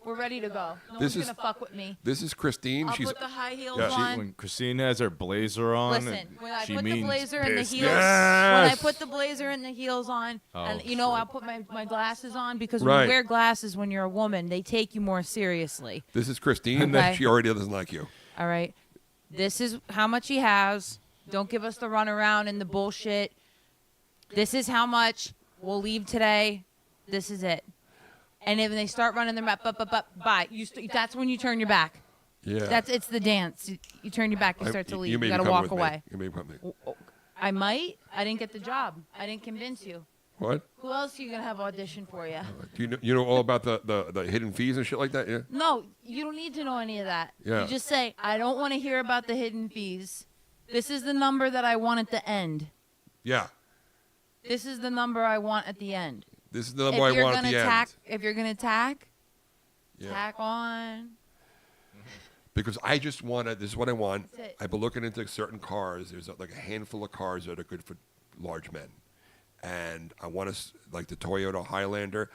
We're ready to go. No This one's is- going to fuck with me. This is Christine. I'll She's put the high heels Yeah. on. When Christine has her blazer on, Listen, and when I she put the means blazer and the business. heels, when I Yes. put the blazer and the heels on, Oh, and you know, shit. I'll put my glasses on because when Right. you wear glasses when you're a woman, they take you more seriously. this is Christine. Okay. She already doesn't like you. All right, this is how much he has. Don't give us the runaround and the bullshit. This is how much. We'll leave today. This is it. And if they start running their mouth, bye. That's when you turn your back. Yeah. It's the dance. You turn your back. You start to leave. You may got to come walk with me. away. You may come with me. I might. I didn't get the job. I didn't convince you. What? Who else are you gonna have audition for you? Do you know all about the hidden fees and shit like that? Yeah. No, you don't need to know any of that. Yeah. You just say, I don't want to hear about the hidden fees. This is the number that I want at the end. Yeah. This is the number I want at the end. This is the number I want at the end. If you're gonna tack, Yeah. tack on. Because I just want to. This is what I want. That's it. I've been looking into certain cars. There's like a handful of cars that are good for large men, and I want to like the Toyota Highlander.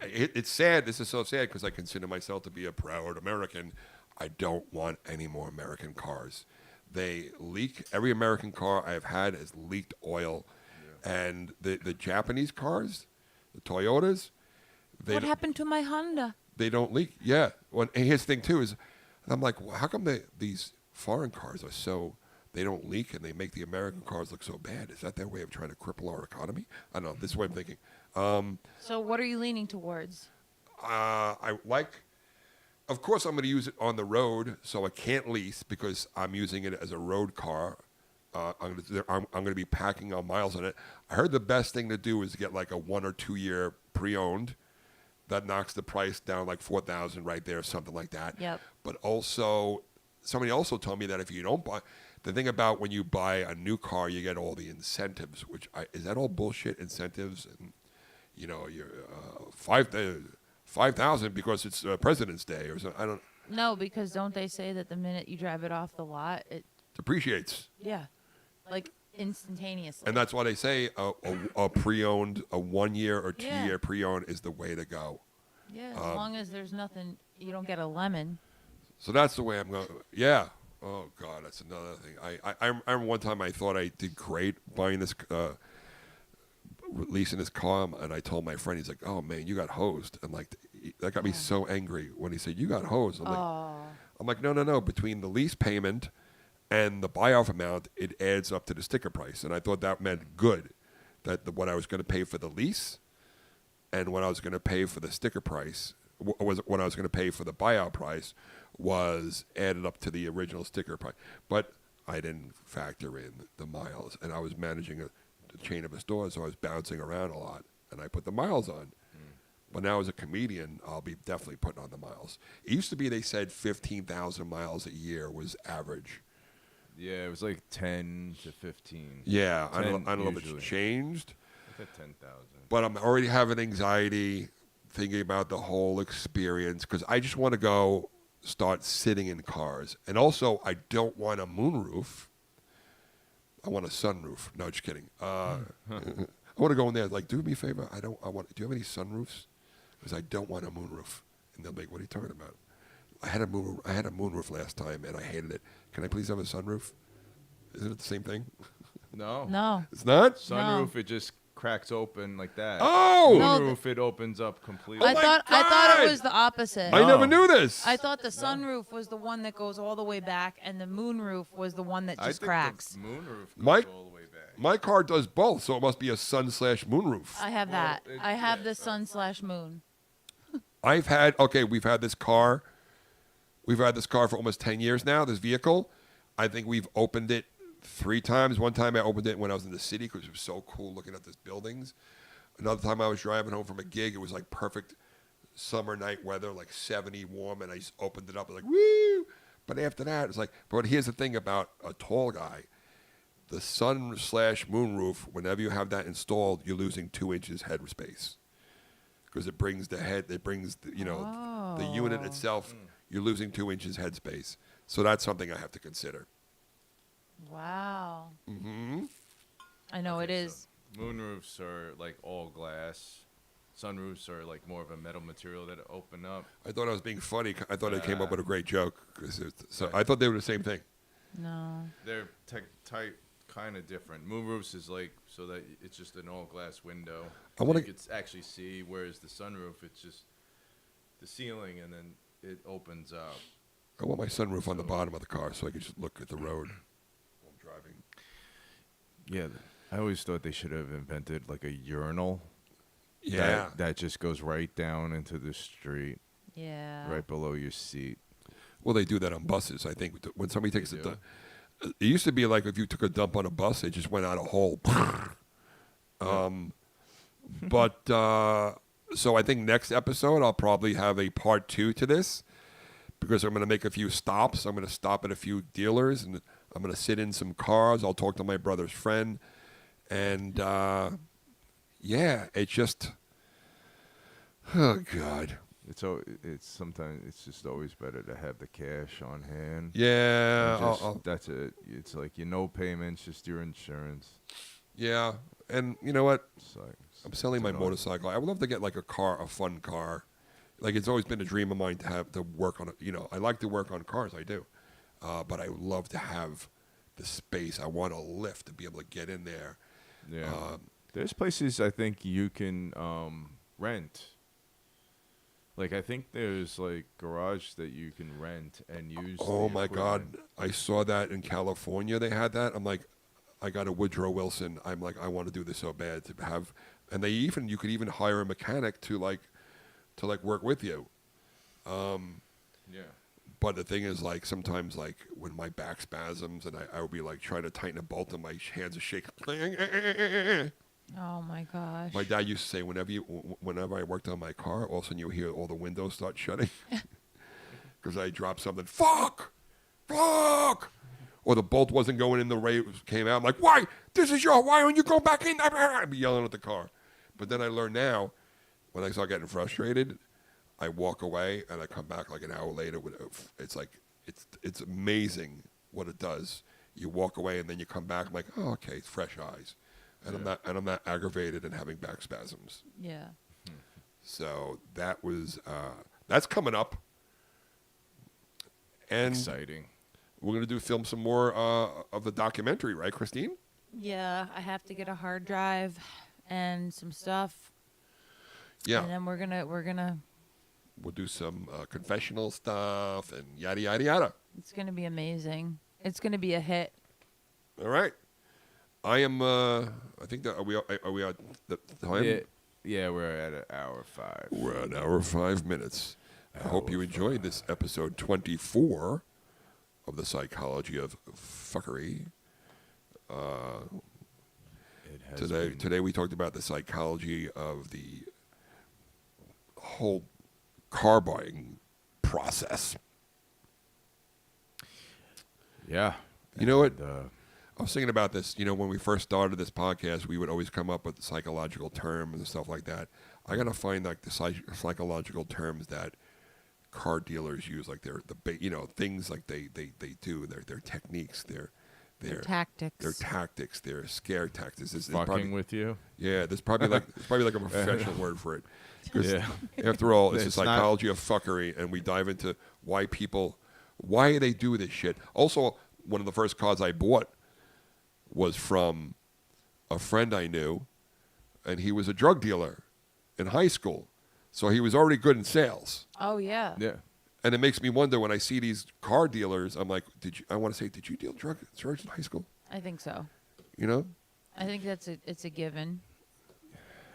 It's sad. This is so sad because I consider myself to be a proud American. I don't want any more American cars. They leak. Every American car I've had has leaked oil, and the Japanese cars, the Toyotas, What happened to my Honda? they don't leak. Yeah. Well, and here's the thing too is, I'm like, well, how come these foreign cars are so they don't leak and they make the American cars look so bad? Is that their way of trying to cripple our economy? I don't know. This is what I'm thinking. So what are you leaning towards? I like. Of course, I'm going to use it on the road, so I can't lease because I'm using it as a road car. I'm going to be packing on miles on it. I heard the best thing to do is get like a 1 or 2 year pre-owned that knocks the price down like 4,000 right there, something like that. Yep. But also, somebody also told me that if you don't buy, the thing about when you buy a new car, you get all the incentives. Is that all bullshit? Incentives and your 5,000 because it's President's Day or something. I don't. No, because don't they say that the minute you drive it off the lot, it Depreciates. yeah, like instantaneously. And that's why they say a pre-owned, a 1 year or 2 Yeah. year pre-owned is the way to go. Yeah, as long as there's nothing, you don't get a lemon. So that's the way I'm going. Yeah. Oh God, that's another thing. I remember one time I thought I did great buying this, leasing this car, and I told my friend, he's like, "Oh man, you got hosed," and like that got me so angry when he said, "You got hosed." I'm like, no. Between the lease payment and the buy-off amount, it adds up to the sticker price, and I thought that meant good, that what I was going to pay for the lease, and what I was going to pay for the sticker price was what I was going to pay for the buyout price was added up to the original sticker price. But I didn't factor in the miles, and I was managing a chain of a store, so I was bouncing around a lot, and I put the miles on. But now as a comedian, I'll be definitely putting on the miles. It used to be they said 15,000 miles a year was average. Yeah, it was like 10 to 15. Yeah, 10 I don't know if usually. it's changed, I thought 10,000. but I'm already having anxiety thinking about the whole experience because I just want to go start sitting in cars. And also, I don't want a moonroof. I want a sunroof. No, just kidding. I want to go in there like, do me a favor. Do you have any sunroofs? Because I don't want a moonroof. And they'll make, what are you talking about? I had a moonroof last time and I hated it. Can I please have a sunroof? Isn't it the same thing? No. No. It's not? Sunroof, it just cracks open like that. Oh! No, Moonroof, it opens up completely. Oh I my thought God! it was the opposite. I never No. knew this. I thought the sunroof was the one that goes all the way back, and the moonroof was the one that I just think cracks. the moonroof goes Mike- all the way back. My car does both, so it must be a sun/moonroof. I have Well, that. it- I have yeah, the sun/moon. We've had this car. We've had this car for almost 10 years now, this vehicle. I think we've opened it 3 times. One time I opened it when I was in the city because it was so cool looking at these buildings. Another time I was driving home from a gig. It was like perfect summer night weather, like 70 warm, and I just opened it up. I was like, woo! But after that, it's like, but here's the thing about a tall guy. The sun/moonroof, whenever you have that installed, you're losing 2 inches head space. Because it brings the unit itself, you're losing 2 inches head space. So that's something I have to consider. Wow. Mm-hmm. I know it is. Moonroofs are like all glass. Sunroofs are like more of a metal material that open up. I thought I was being funny. I thought I came up with a great joke. I thought they were the same thing. No. They're type kind of different. Moonroofs is like so that it's just an all glass window. I wanna- you could actually see, whereas the sunroof, it's just the ceiling and then it opens up. I want my sunroof on the bottom of the car so I can just look at the road while I'm driving. Yeah, I always thought they should have invented like a urinal. Yeah. That just goes right down into the street, Yeah. right below your seat. Well, they do that on buses. I think when somebody takes a do? dump. It used to be like if you took a dump on a bus, it just went out a hole. But so I think next episode I'll probably have a part 2 to this because I'm going to make a few stops. I'm going to stop at a few dealers and I'm going to sit in some cars. I'll talk to my brother's friend, and yeah, it's just oh God. It's sometimes it's just always better to have the cash on hand. Yeah, And just- that's it. It's like no payments, just your insurance. yeah, and you know what? It's like, I'm selling it's my annoying. motorcycle. I would love to get like a fun car. Like it's always been a dream of mine to work on it. You know, I like to work on cars. I do, but I would love to have the space. I want a lift to be able to get in there. Yeah. There's places I think you can rent. Like I think there's like garage that you can rent and use. Oh the my God, equipment. I saw that in California. They had that. I'm like, I got a Woodrow Wilson. I'm like, I want to do this so bad to have. And you could even hire a mechanic to work with you. Yeah. But the thing is, like, sometimes, like, when my back spasms and I would be, like, trying to tighten a bolt and my hands are shaking. Oh my gosh. My dad used to say whenever I worked on my car, all of a sudden you hear all the windows start shutting because I dropped something. Fuck! Or the bolt wasn't going in, the ray came out. I'm like, why? Why don't you go back in? I'd be yelling at the car. But then I learned now, when I start getting frustrated, I walk away and I come back like an hour later. It's like, it's amazing what it does. You walk away and then you come back. I'm like, oh, okay, it's fresh eyes. And I'm not aggravated and having back spasms. Yeah. So that's coming up. And Exciting. we're going to film some more of the documentary, right, Christine? Yeah, I have to get a hard drive and some stuff. Yeah. And then we're gonna We'll do some confessional stuff and yada, yada, yada. it's gonna be amazing. It's gonna be a hit. All right. I am, I think that, are we at the time? Yeah, we're at an hour 5. We're at an hour 5 minutes. I hope you enjoyed this episode 24 of The Psychology of Fuckery. It has been- Today we talked about the psychology of the whole car buying process. Yeah. You know what? And, I was thinking about this. You know, when we first started this podcast, we would always come up with psychological terms and stuff like that. I got to find like the psychological terms that car dealers use, like things like they do, their techniques, their Tactics. their tactics, their scare tactics. This is fucking probably, with you. yeah, there's probably like a professional word for it. 'Cause Yeah. after all, it's the It's not- psychology of fuckery, and we dive into why they do this shit. Also, one of the first cars I bought was from a friend I knew, and he was a drug dealer in high school, so he was already good in sales. Oh yeah. Yeah. And it makes me wonder when I see these car dealers, I'm like, did you deal drugs in high school? I think so. You know? I think it's a given.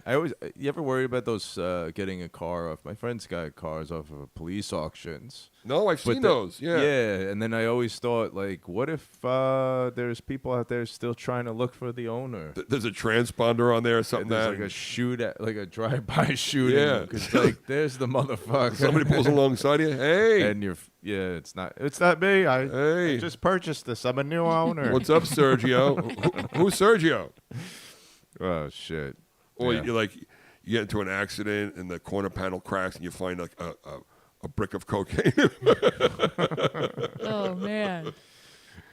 You ever worry about those getting a car off? My friends got cars off of police auctions. No, I've seen the- those. Yeah. Yeah, and then I always thought, like, what if there's people out there still trying to look for the owner? There's a transponder on there or something. And there's That like a shoot at, like a drive-by shooting. Yeah. Because like, there's the motherfucker. somebody pulls alongside you. Hey, and it's not me. I hey, just purchased this. I'm a new owner. what's up, Sergio? Who's Sergio? Oh shit. Or Yeah. you get into an accident and the corner panel cracks and you find like a brick of cocaine. Oh man.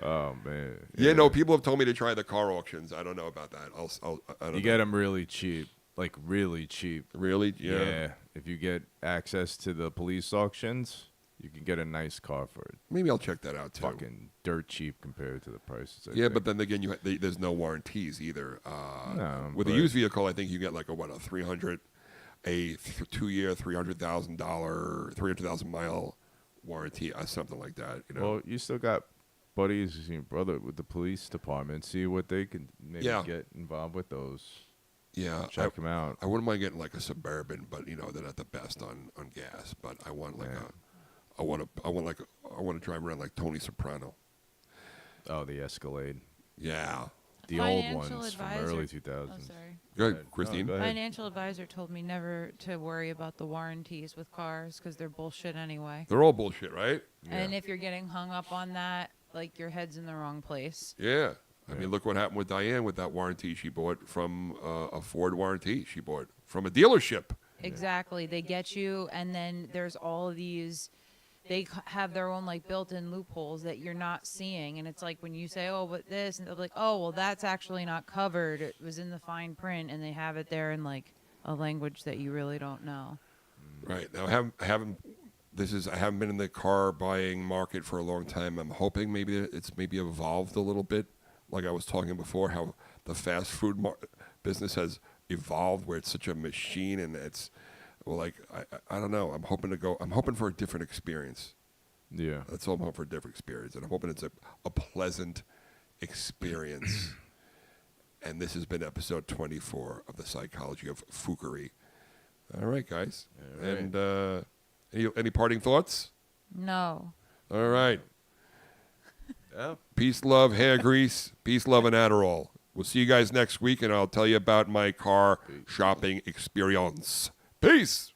Oh man. Yeah, no, people have told me to try the car auctions. I don't know about that. I don't You know. get them really cheap, like really cheap. Really? Yeah. If you get access to the police auctions, you can get a nice car for it. Maybe I'll check that out too. Fucking dirt cheap compared to the prices. I Yeah, think. but then again, there's no warranties either. No, with a but- used vehicle, I think you get like a 300, a 2-year, $300,000 mile warranty, something like that. You know. Well, you still got buddies, your brother with the police department. See what they can maybe Yeah. get involved with those. yeah, Check them out. I wouldn't mind getting like a Suburban, but they're not the best on gas. But I want like Yeah. I want to drive around like Tony Soprano. Oh, the Escalade. Yeah. The old Financial ones from advisor- early Oh, 2000s. sorry. Go ahead, No, Christine. go ahead. Financial advisor told me never to worry about the warranties with cars because they're bullshit anyway. They're all bullshit, right? And if you're getting hung up on that, like your head's in the wrong place. Yeah. I mean, look what happened with Diane with that warranty she bought from a Ford warranty she bought from a dealership. Exactly. They get you, and then there's all of these. They have their own like built-in loopholes that you're not seeing, and it's like when you say, "Oh, but this," and they're like, "Oh, well, that's actually not covered. It was in the fine print," and they have it there in like a language that you really don't know. Right. Now, I haven't been in the car buying market for a long time. I'm hoping maybe it's evolved a little bit. Like I was talking before, how the fast food business has evolved, where it's such a machine, and it's I don't know. I'm hoping for a different experience. Yeah. That's all I'm hoping for, a different experience, and I'm hoping it's a pleasant experience. And this has been episode 24 of The Psychology of Fuckery. All right, guys. All right. And any parting thoughts? No. All right. Yeah. Peace, love, hair grease. Peace, love, and Adderall. We'll see you guys next week, and I'll tell you about my car shopping experience. Peace.